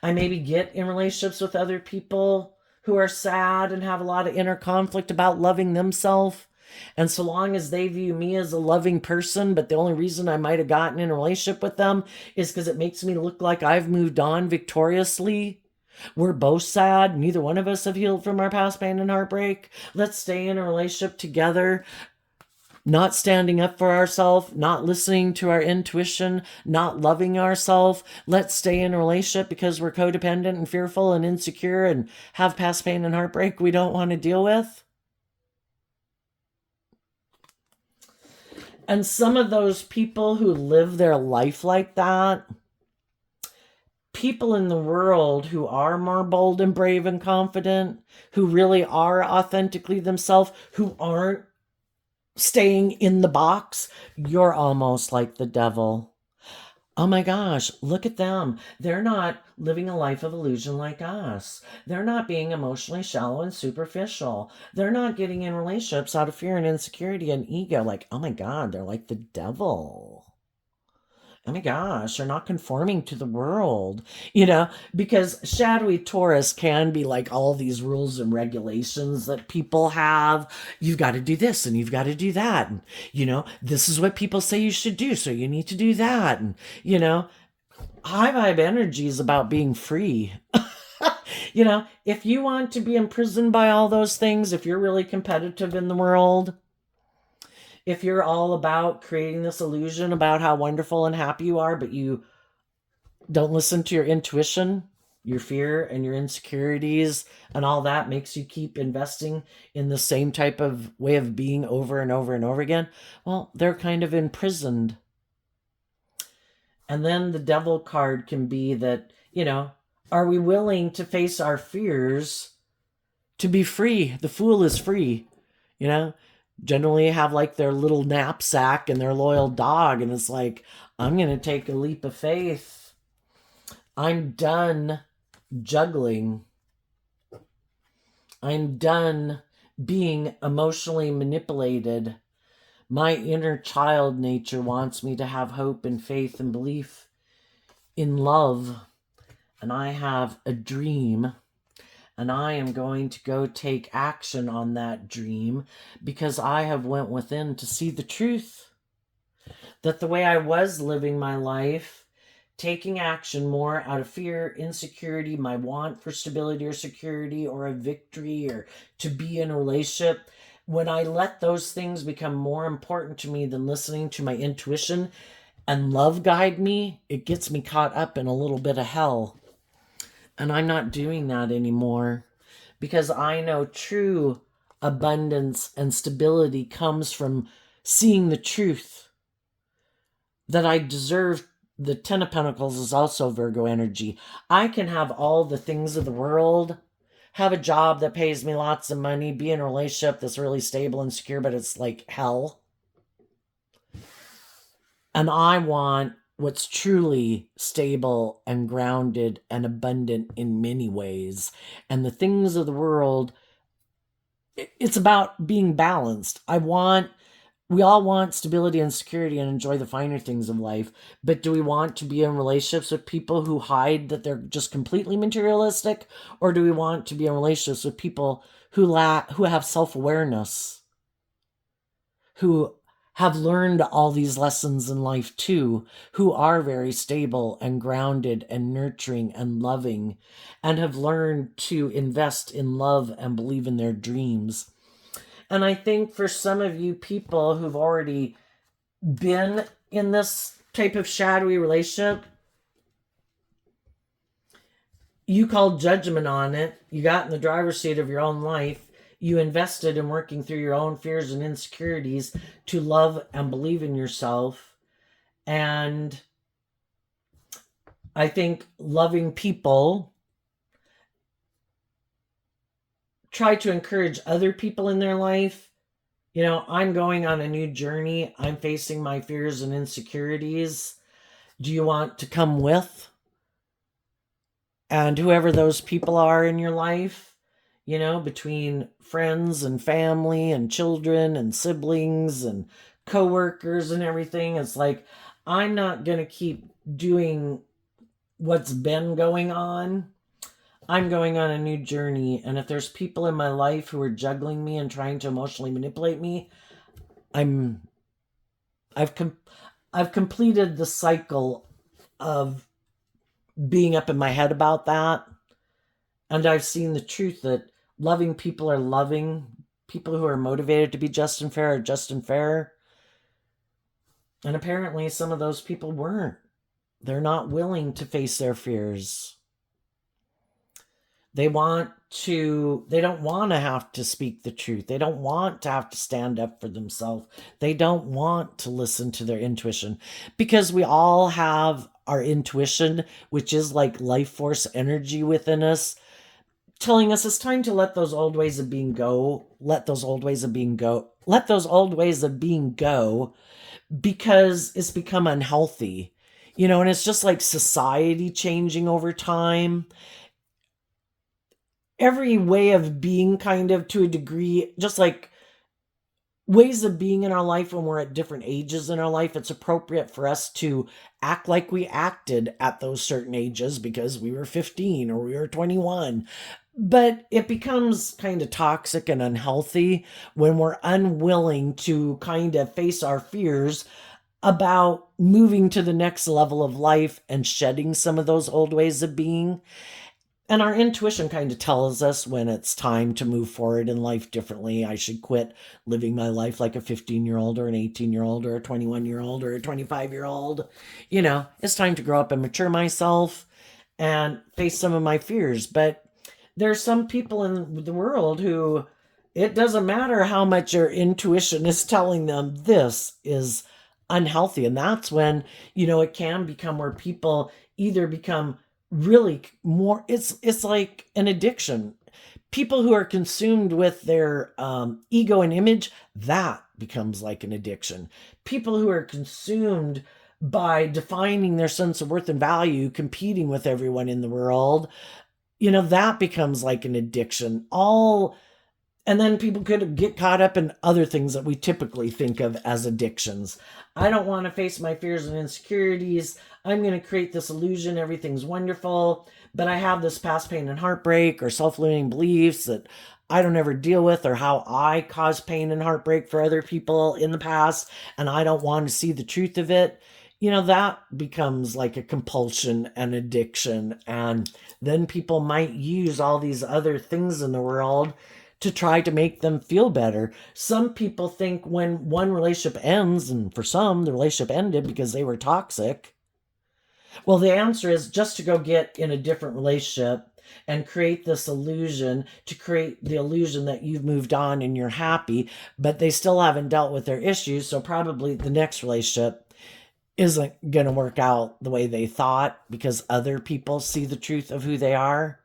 I maybe get in relationships with other people who are sad and have a lot of inner conflict about loving themselves. And so long as they view me as a loving person, but the only reason I might have gotten in a relationship with them is because it makes me look like I've moved on victoriously. We're both sad. Neither one of us have healed from our past pain and heartbreak. Let's stay in a relationship together, not standing up for ourselves, not listening to our intuition, not loving ourselves. Let's stay in a relationship because we're codependent and fearful and insecure and have past pain and heartbreak we don't want to deal with. And some of those people who live their life like that, people in the world who are more bold and brave and confident, who really are authentically themselves, who aren't staying in the box, you're almost like the devil. Oh my gosh, look at them. They're not living a life of illusion like us. They're not being emotionally shallow and superficial. They're not getting in relationships out of fear and insecurity and ego. Like, oh my God, they're like the devil. Oh my gosh, they're not conforming to the world, because shadowy Taurus can be like all these rules and regulations that people have. You've got to do this and you've got to do that. And, this is what people say you should do, so you need to do that. And, high vibe energy is about being free. If you want to be imprisoned by all those things, if you're really competitive in the world, if you're all about creating this illusion about how wonderful and happy you are, but you don't listen to your intuition, your fear and your insecurities and all that makes you keep investing in the same type of way of being over and over and over again, well, they're kind of imprisoned. And then the devil card can be that, are we willing to face our fears to be free? The fool is free, generally have like their little knapsack and their loyal dog, and it's like, I'm going to take a leap of faith. I'm done juggling. I'm done being emotionally manipulated. My inner child nature wants me to have hope and faith and belief in love. And I have a dream. And I am going to go take action on that dream because I have went within to see the truth. That the way I was living my life, taking action more out of fear, insecurity, my want for stability or security or a victory or to be in a relationship, when I let those things become more important to me than listening to my intuition and love guide me, it gets me caught up in a little bit of hell. And I'm not doing that anymore because I know true abundance and stability comes from seeing the truth. That I deserve. The 10 of Pentacles is also Virgo energy. I can have all the things of the world, have a job that pays me lots of money, be in a relationship that's really stable and secure, but it's like hell. And I want what's truly stable and grounded and abundant in many ways. And the things of the world, it's about being balanced. We all want stability and security and enjoy the finer things of life, but do we want to be in relationships with people who hide that they're just completely materialistic, or do we want to be in relationships with people who have self-awareness, who have learned all these lessons in life too, who are very stable and grounded and nurturing and loving, and have learned to invest in love and believe in their dreams? And I think for some of you people who've already been in this type of shadowy relationship, you called judgment on it. You got in the driver's seat of your own life. You invested in working through your own fears and insecurities to love and believe in yourself. And I think loving people, try to encourage other people in their life. I'm going on a new journey. I'm facing my fears and insecurities. Do you want to come with? And whoever those people are in your life, between friends and family and children and siblings and coworkers and everything, it's like, I'm not going to keep doing what's been going on. I'm going on a new journey, and if there's people in my life who are juggling me and trying to emotionally manipulate me, I've completed the cycle of being up in my head about that, and I've seen the truth that loving people are loving. People who are motivated to be just and fair are just and fair. And apparently some of those people weren't. They're not willing to face their fears. They don't want to have to speak the truth. They don't want to have to stand up for themselves. They don't want to listen to their intuition, because we all have our intuition, which is like life force energy within us, telling us it's time to let those old ways of being go. Let those old ways of being go. Let those old ways of being go, because it's become unhealthy. And it's just like society changing over time. Every way of being, kind of to a degree, just like ways of being in our life when we're at different ages in our life, it's appropriate for us to act like we acted at those certain ages because we were 15 or we were 21. But it becomes kind of toxic and unhealthy when we're unwilling to kind of face our fears about moving to the next level of life and shedding some of those old ways of being. And our intuition kind of tells us when it's time to move forward in life differently. I should quit living my life like a 15-year-old or an 18-year-old or a 21-year-old or a 25-year-old. It's time to grow up and mature myself and face some of my fears. But there's some people in the world who it doesn't matter how much your intuition is telling them this is unhealthy. And that's when, it can become where people either become really more, it's like an addiction. People who are consumed with their ego and image, that becomes like an addiction. People who are consumed by defining their sense of worth and value, competing with everyone in the world, that becomes like an addiction. And then people could get caught up in other things that we typically think of as addictions. I don't want to face my fears and insecurities. I'm going to create this illusion everything's wonderful, but I have this past pain and heartbreak or self-limiting beliefs that I don't ever deal with, or how I cause pain and heartbreak for other people in the past, and I don't want to see the truth of it. That becomes like a compulsion and addiction. And then people might use all these other things in the world to try to make them feel better. Some people think when one relationship ends, and for some, the relationship ended because they were toxic. Well, the answer is just to go get in a different relationship and create this illusion, to create the illusion that you've moved on and you're happy, but they still haven't dealt with their issues. So probably the next relationship isn't going to work out the way they thought because other people see the truth of who they are.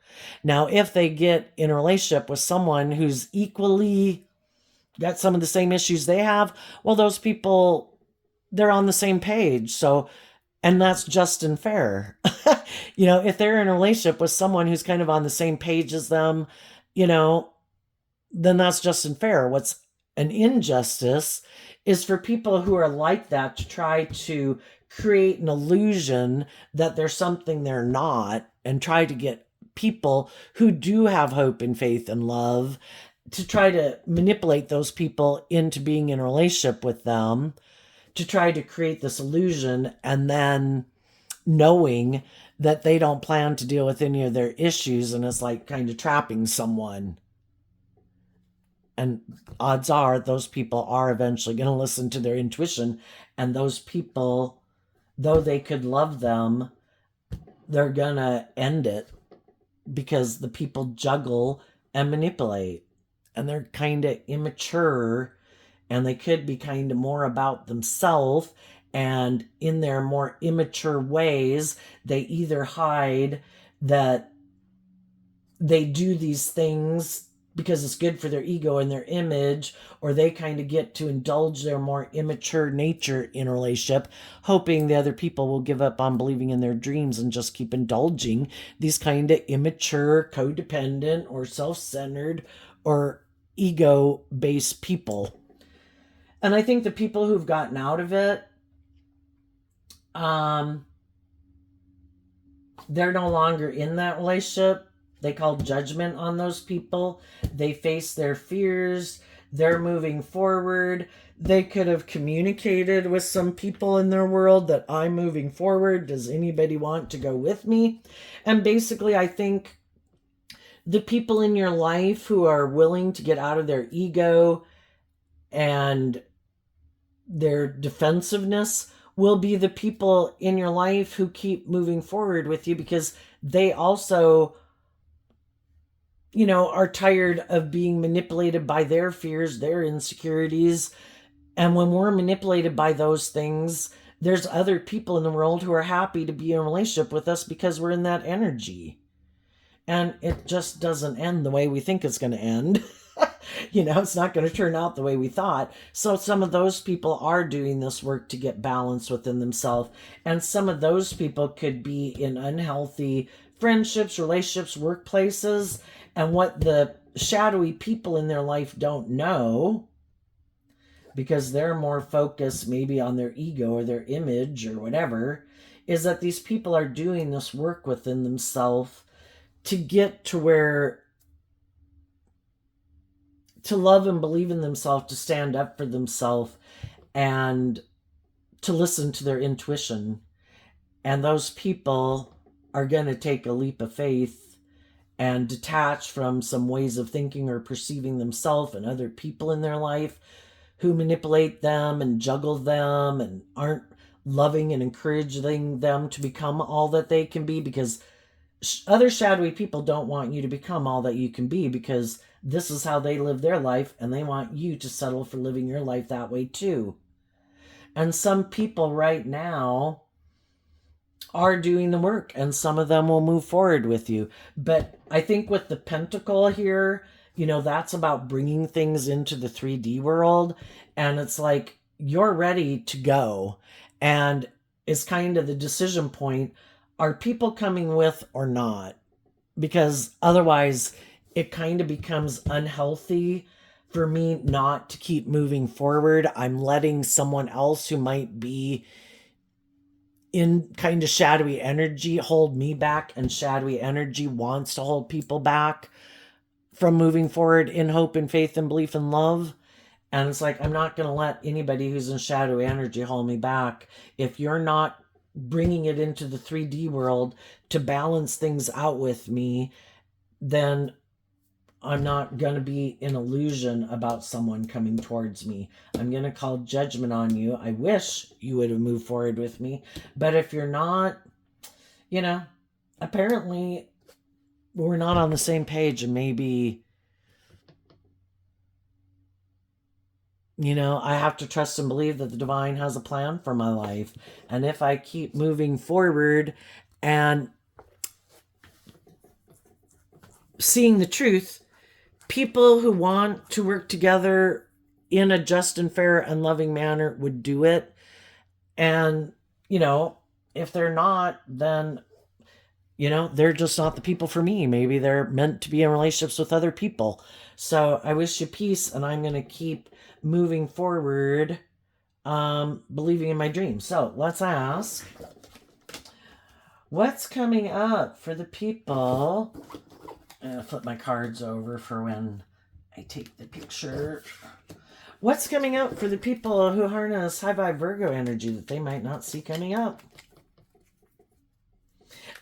Now, if they get in a relationship with someone who's equally got some of the same issues they have, well, those people, they're on the same page. So, and that's just and fair. If they're in a relationship with someone who's kind of on the same page as them, you know, then that's just and fair. What's an injustice is for people who are like that to try to create an illusion that there's something they're not, and try to get people who do have hope and faith and love to try to manipulate those people into being in a relationship with them, to try to create this illusion, and then knowing that they don't plan to deal with any of their issues, and it's like kind of trapping someone. And odds are those people are eventually going to listen to their intuition, and those people, though they could love them, they're going to end it because the people juggle and manipulate, and they're kind of immature, and they could be kind of more about themselves, and in their more immature ways they either hide that they do these things because it's good for their ego and their image, or they kind of get to indulge their more immature nature in a relationship, hoping the other people will give up on believing in their dreams and just keep indulging these kind of immature, codependent, or self-centered, or ego-based people. And I think the people who've gotten out of it, they're no longer in that relationship. They call judgment on those people. They face their fears. They're moving forward. They could have communicated with some people in their world that I'm moving forward. Does anybody want to go with me? And basically, I think the people in your life who are willing to get out of their ego and their defensiveness will be the people in your life who keep moving forward with you, because they also, are tired of being manipulated by their fears, their insecurities. And when we're manipulated by those things, there's other people in the world who are happy to be in a relationship with us because we're in that energy. And it just doesn't end the way we think it's going to end. It's not going to turn out the way we thought. So some of those people are doing this work to get balance within themselves. And some of those people could be in unhealthy friendships, relationships, workplaces. And what the shadowy people in their life don't know, because they're more focused maybe on their ego or their image or whatever, is that these people are doing this work within themselves to get to where, to love and believe in themselves, to stand up for themselves, and to listen to their intuition. And those people are going to take a leap of faith and detached from some ways of thinking or perceiving themselves and other people in their life who manipulate them and juggle them and aren't loving and encouraging them to become all that they can be, because other shadowy people don't want you to become all that you can be, because this is how they live their life and they want you to settle for living your life that way too. And some people right now are doing the work, and some of them will move forward with you. But I think with the pentacle here, that's about bringing things into the 3D world. And it's like you're ready to go. And it's kind of the decision point. Are people coming with or not? Because otherwise, it kind of becomes unhealthy for me not to keep moving forward. I'm letting someone else who might be in kind of shadowy energy hold me back, and shadowy energy wants to hold people back from moving forward in hope and faith and belief and love. And it's like, I'm not going to let anybody who's in shadowy energy hold me back. If you're not bringing it into the 3D world to balance things out with me, then I'm not going to be in illusion about someone coming towards me. I'm going to call judgment on you. I wish you would have moved forward with me. But if you're not, apparently we're not on the same page, and maybe, I have to trust and believe that the divine has a plan for my life. And if I keep moving forward and seeing the truth, people who want to work together in a just and fair and loving manner would do it. And, if they're not, then, they're just not the people for me. Maybe they're meant to be in relationships with other people. So I wish you peace, and I'm going to keep moving forward, believing in my dreams. So let's ask, what's coming up for the people? I'm going to flip my cards over for when I take the picture. What's coming up for the people who harness high vibe Virgo energy that they might not see coming up?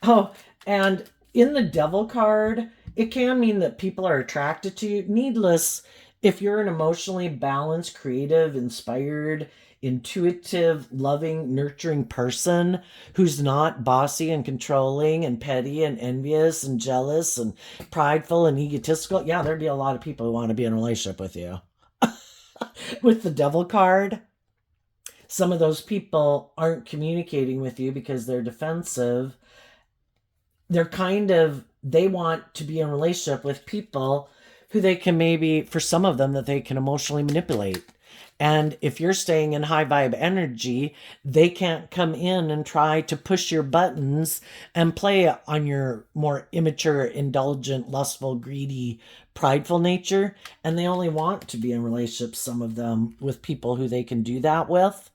Oh, and in the Devil card, it can mean that people are attracted to you. Needless, if you're an emotionally balanced, creative, inspired, intuitive, loving, nurturing person who's not bossy and controlling and petty and envious and jealous and prideful and egotistical, yeah, there'd be a lot of people who want to be in a relationship with you. With the Devil card, some of those people aren't communicating with you because they're defensive. They want to be in a relationship with people who they can, maybe, for some of them, that they can emotionally manipulate. And if you're staying in high vibe energy, they can't come in and try to push your buttons and play on your more immature, indulgent, lustful, greedy, prideful nature. And they only want to be in relationships, some of them, with people who they can do that with.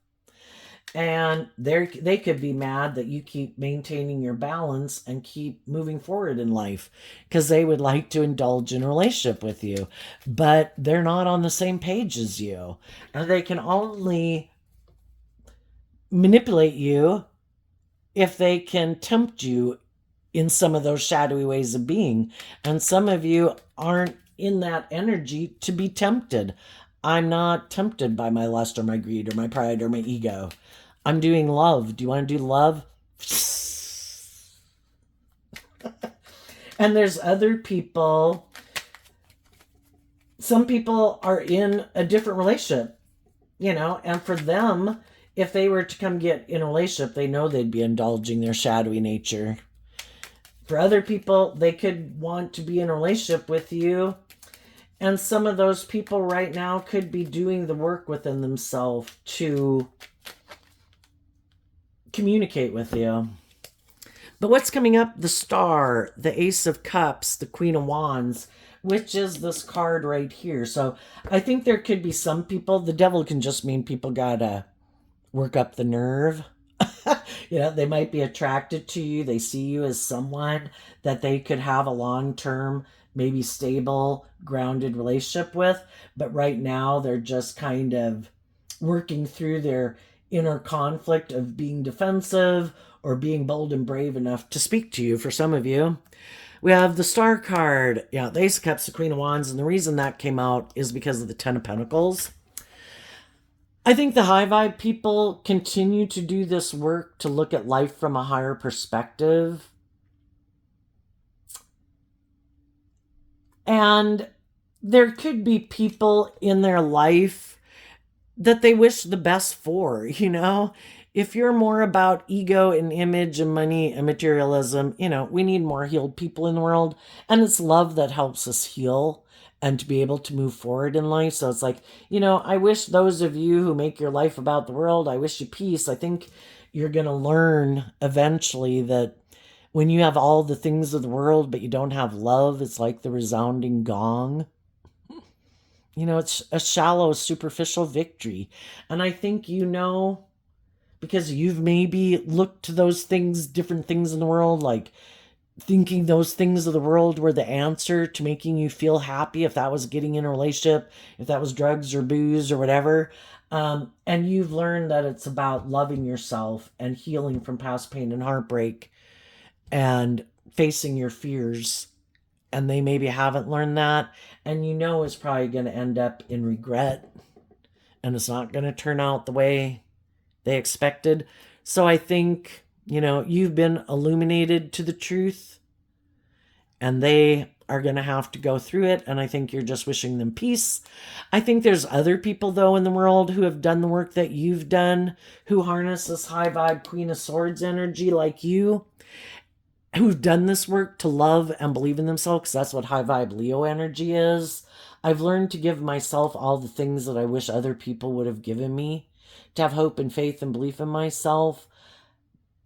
And they could be mad that you keep maintaining your balance and keep moving forward in life, because they would like to indulge in a relationship with you, but they're not on the same page as you. And they can only manipulate you if they can tempt you in some of those shadowy ways of being. And some of you aren't in that energy to be tempted. I'm not tempted by my lust or my greed or my pride or my ego. I'm doing love. Do you want to do love? And there's other people. Some people are in a different relationship, and for them, if they were to come get in a relationship, they know they'd be indulging their shadowy nature. For other people, they could want to be in a relationship with you. And some of those people right now could be doing the work within themselves to communicate with you. But what's coming up? The Star, the Ace of Cups, the Queen of Wands, which is this card right here. So I think there could be some people, the Devil can just mean people gotta work up the nerve. They might be attracted to you. They see you as someone that they could have a long-term, maybe stable, grounded relationship with. But right now they're just kind of working through their inner conflict of being defensive or being bold and brave enough to speak to you, for some of you. We have the Star card. Yeah, the Ace of Cups, the Queen of Wands. And the reason that came out is because of the Ten of Pentacles. I think the high vibe people continue to do this work to look at life from a higher perspective. And there could be people in their life that they wish the best for, you know? If you're more about ego and image and money and materialism, you know, we need more healed people in the world. And it's love that helps us heal and to be able to move forward in life. So it's like, you know, I wish those of you who make your life about the world, I wish you peace. I think you're going to learn eventually that when you have all the things of the world, but you don't have love, it's like the resounding gong. You know, it's a shallow, superficial victory. And I think you know, because you've maybe looked to those things, different things in the world, like thinking those things of the world were the answer to making you feel happy, if that was getting in a relationship, if that was drugs or booze or whatever. And you've learned that it's about loving yourself and healing from past pain and heartbreak and facing your fears. And they maybe haven't learned that. And you know it's probably going to end up in regret. And it's not going to turn out the way they expected. So I think, you know, you've been illuminated to the truth. And they are going to have to go through it. And I think you're just wishing them peace. I think there's other people, though, in the world who have done the work that you've done, who harness this high vibe Queen of Swords energy like you, who've done this work to love and believe in themselves, because that's what high vibe Leo energy is. I've learned to give myself all the things that I wish other people would have given me, to have hope and faith and belief in myself,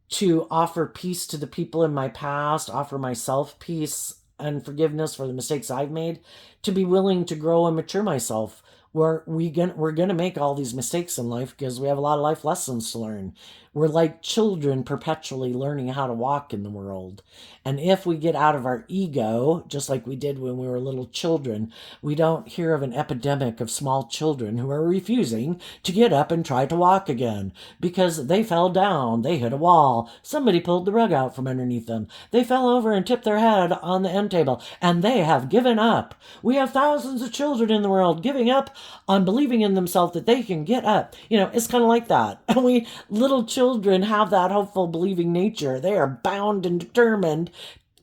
to offer peace to the people in my past, offer myself peace and forgiveness for the mistakes I've made, to be willing to grow and mature myself. We're going to make all these mistakes in life because we have a lot of life lessons to learn. We're like children perpetually learning how to walk in the world. And if we get out of our ego, just like we did when we were little children, we don't hear of an epidemic of small children who are refusing to get up and try to walk again because they fell down, they hit a wall, somebody pulled the rug out from underneath them, they fell over and tipped their head on the end table, and they have given up. We have thousands of children in the world giving up on believing in themselves that they can get up. You know, it's kind of like that. And we little children have that hopeful, believing nature. They are bound and determined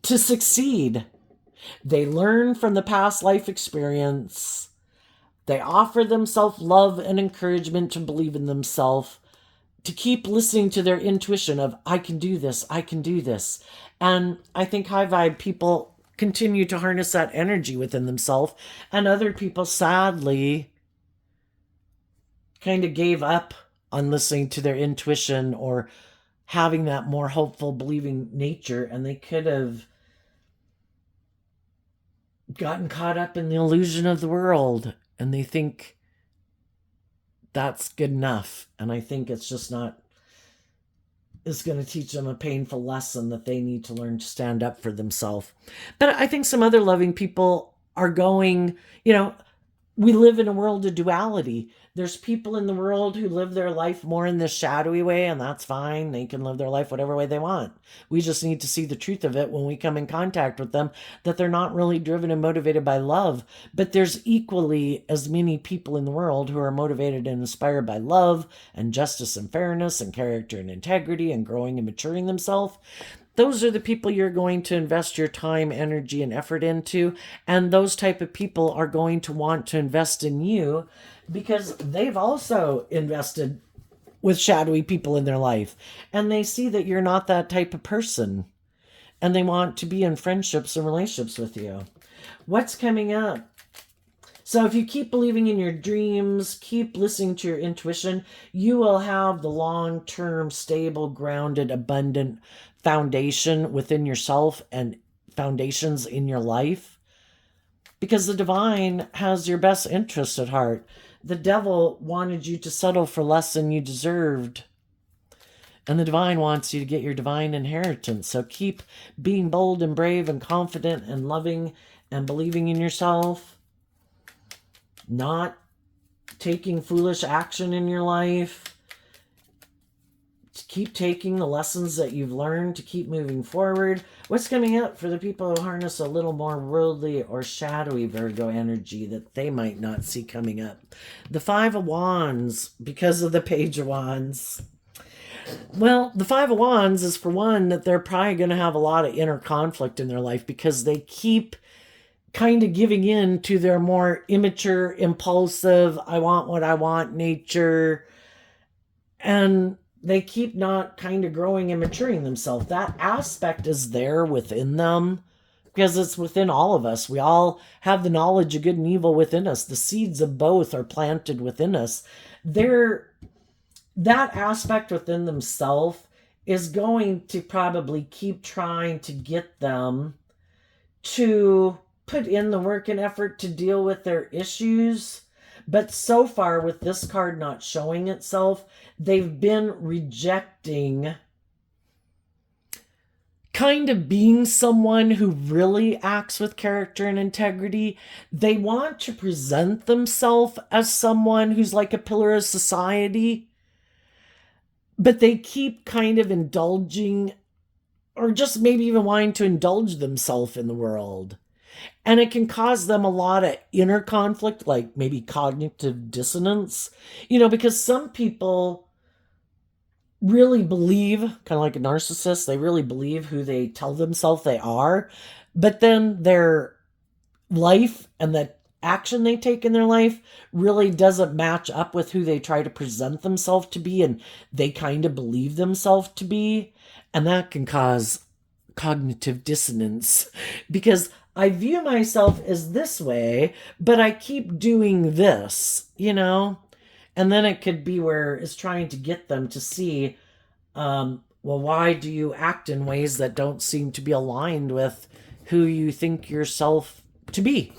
to succeed. They learn from the past life experience. They offer themselves love and encouragement to believe in themselves, to keep listening to their intuition of, I can do this, I can do this. And I think high vibe people continue to harness that energy within themselves, and other people sadly kind of gave up on listening to their intuition or having that more hopeful, believing nature, and they could have gotten caught up in the illusion of the world, and they think that's good enough. And I think it's just not. Is going to teach them a painful lesson that they need to learn to stand up for themselves. But I think some other loving people are going, you know, we live in a world of duality. There's people in the world who live their life more in this shadowy way, and that's fine. They can live their life whatever way they want. We just need to see the truth of it when we come in contact with them, that they're not really driven and motivated by love. But there's equally as many people in the world who are motivated and inspired by love and justice and fairness and character and integrity and growing and maturing themselves. Those are the people you're going to invest your time, energy, and effort into. And those type of people are going to want to invest in you because they've also invested with shadowy people in their life. And they see that you're not that type of person. And they want to be in friendships and relationships with you. What's coming up? So if you keep believing in your dreams, keep listening to your intuition, you will have the long-term, stable, grounded, abundant foundation within yourself and foundations in your life. Because the divine has your best interest at heart. The devil wanted you to settle for less than you deserved. And the divine wants you to get your divine inheritance. So keep being bold and brave and confident and loving and believing in yourself. Not taking foolish action in your life. to keep taking the lessons that you've learned, to keep moving forward. What's coming up for the people who harness a little more worldly or shadowy Virgo energy that they might not see coming up? The Five of Wands, because of the Page of Wands. Well, the Five of Wands is, for one, that they're probably going to have a lot of inner conflict in their life because they keep kind of giving in to their more immature, impulsive, I want what I want nature. And they keep not kind of growing and maturing themselves. That aspect is there within them because it's within all of us. We all have the knowledge of good and evil within us. The seeds of both are planted within us. That aspect within themselves is going to probably keep trying to get them to put in the work and effort to deal with their issues. But so far, with this card not showing itself, they've been rejecting kind of being someone who really acts with character and integrity. They want to present themselves as someone who's like a pillar of society, but they keep kind of indulging, or just maybe even wanting to indulge themselves in the world. And it can cause them a lot of inner conflict, like maybe cognitive dissonance, because some people really believe, kind of like a narcissist, they really believe who they tell themselves they are, but then their life and the action they take in their life really doesn't match up with who they try to present themselves to be, and they kind of believe themselves to be, and that can cause cognitive dissonance because I view myself as this way, but I keep doing this, And then it could be where it's trying to get them to see, well, why do you act in ways that don't seem to be aligned with who you think yourself to be?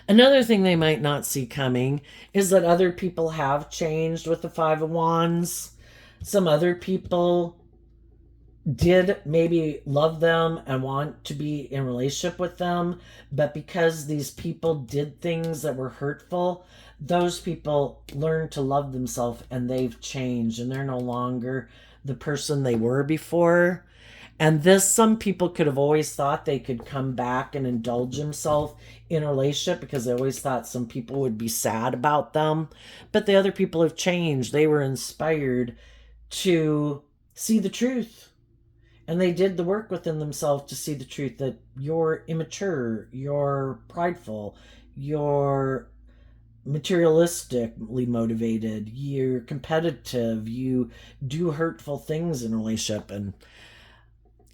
Another thing they might not see coming is that other people have changed with the Five of Wands. Some other people did maybe love them and want to be in relationship with them, but because these people did things that were hurtful, those people learned to love themselves and they've changed and they're no longer the person they were before. And some people could have always thought they could come back and indulge themselves in a relationship because they always thought some people would be sad about them, but the other people have changed. They were inspired to see the truth. And they did the work within themselves to see the truth that you're immature, you're prideful, you're materialistically motivated, you're competitive, you do hurtful things in a relationship, and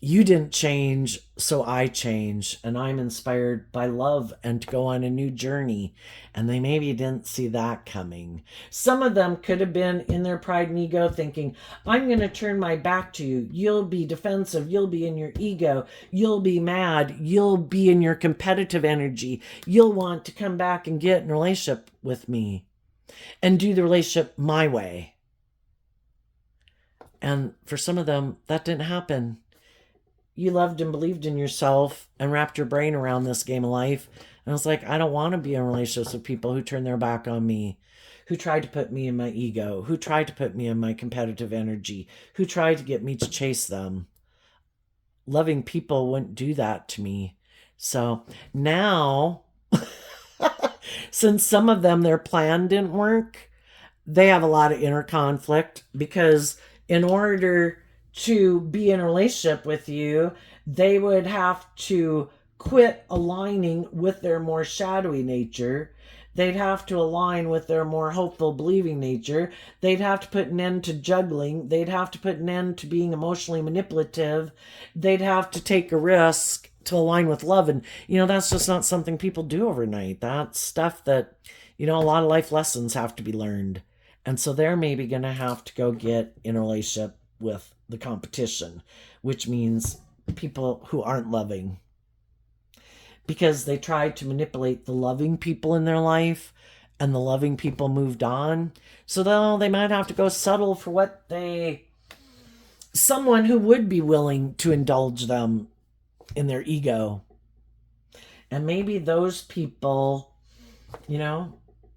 you didn't change, so I change, and I'm inspired by love and to go on a new journey. And they maybe didn't see that coming. Some of them could have been in their pride and ego thinking, I'm going to turn my back to you. You'll be defensive. You'll be in your ego. You'll be mad. You'll be in your competitive energy. You'll want to come back and get in a relationship with me and do the relationship my way. And for some of them, that didn't happen. You loved and believed in yourself and wrapped your brain around this game of life. And I was like, I don't want to be in relationships with people who turn their back on me, who tried to put me in my ego, who tried to put me in my competitive energy, who tried to get me to chase them. Loving people wouldn't do that to me. So now, since some of them, their plan didn't work, they have a lot of inner conflict because in order to be in a relationship with you, they would have to quit aligning with their more shadowy nature. They'd have to align with their more hopeful, believing nature. They'd have to put an end to juggling. They'd have to put an end to being emotionally manipulative. They'd have to take a risk to align with love. And, that's just not something people do overnight. That's stuff that, a lot of life lessons have to be learned. And so they're maybe going to have to go get in a relationship with the competition, which means people who aren't loving, because they tried to manipulate the loving people in their life and the loving people moved on. So though they might have to go settle for someone who would be willing to indulge them in their ego. And maybe those people,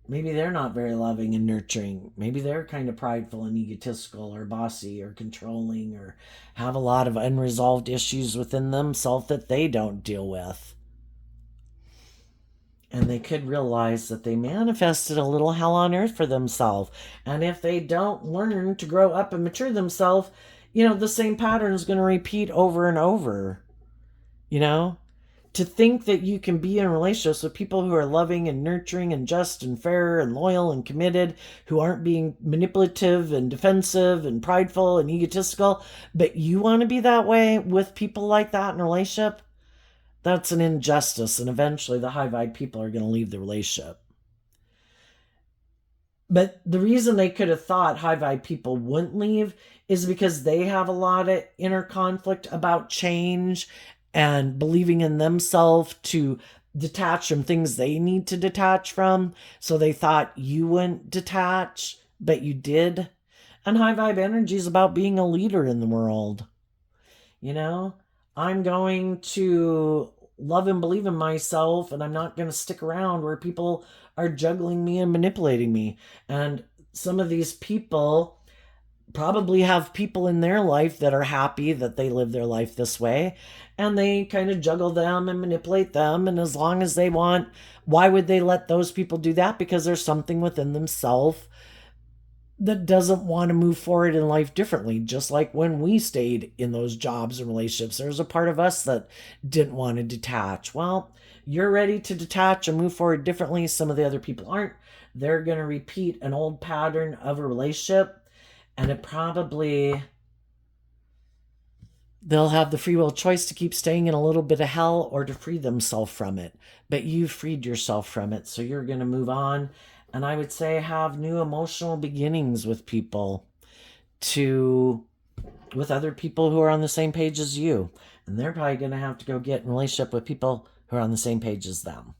Maybe they're not very loving and nurturing. Maybe they're kind of prideful and egotistical or bossy or controlling or have a lot of unresolved issues within themselves that they don't deal with. And they could realize that they manifested a little hell on earth for themselves. And if they don't learn to grow up and mature themselves, the same pattern is going to repeat over and over. You know? To think that you can be in relationships with people who are loving and nurturing and just and fair and loyal and committed, who aren't being manipulative and defensive and prideful and egotistical, but you want to be that way with people like that in a relationship, that's an injustice. And eventually the high vibe people are going to leave the relationship. But the reason they could have thought high vibe people wouldn't leave is because they have a lot of inner conflict about change and believing in themselves to detach from things they need to detach from. So they thought you wouldn't detach, but you did. And high vibe energy is about being a leader in the world. I'm going to love and believe in myself, and I'm not going to stick around where people are juggling me and manipulating me. And some of these people probably have people in their life that are happy that they live their life this way, and they kind of juggle them and manipulate them. And as long as they want, why would they let those people do that? Because there's something within themselves that doesn't want to move forward in life differently. Just like when we stayed in those jobs and relationships, there's a part of us that didn't want to detach. Well, you're ready to detach and move forward differently. Some of the other people aren't. They're going to repeat an old pattern of a relationship, and they'll have the free will choice to keep staying in a little bit of hell or to free themselves from it. But you've freed yourself from it, so you're going to move on. And I would say have new emotional beginnings with people, with other people who are on the same page as you. And they're probably going to have to go get in a relationship with people who are on the same page as them.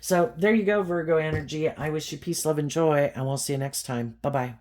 So there you go, Virgo energy. I wish you peace, love, and joy, and we'll see you next time. Bye-bye.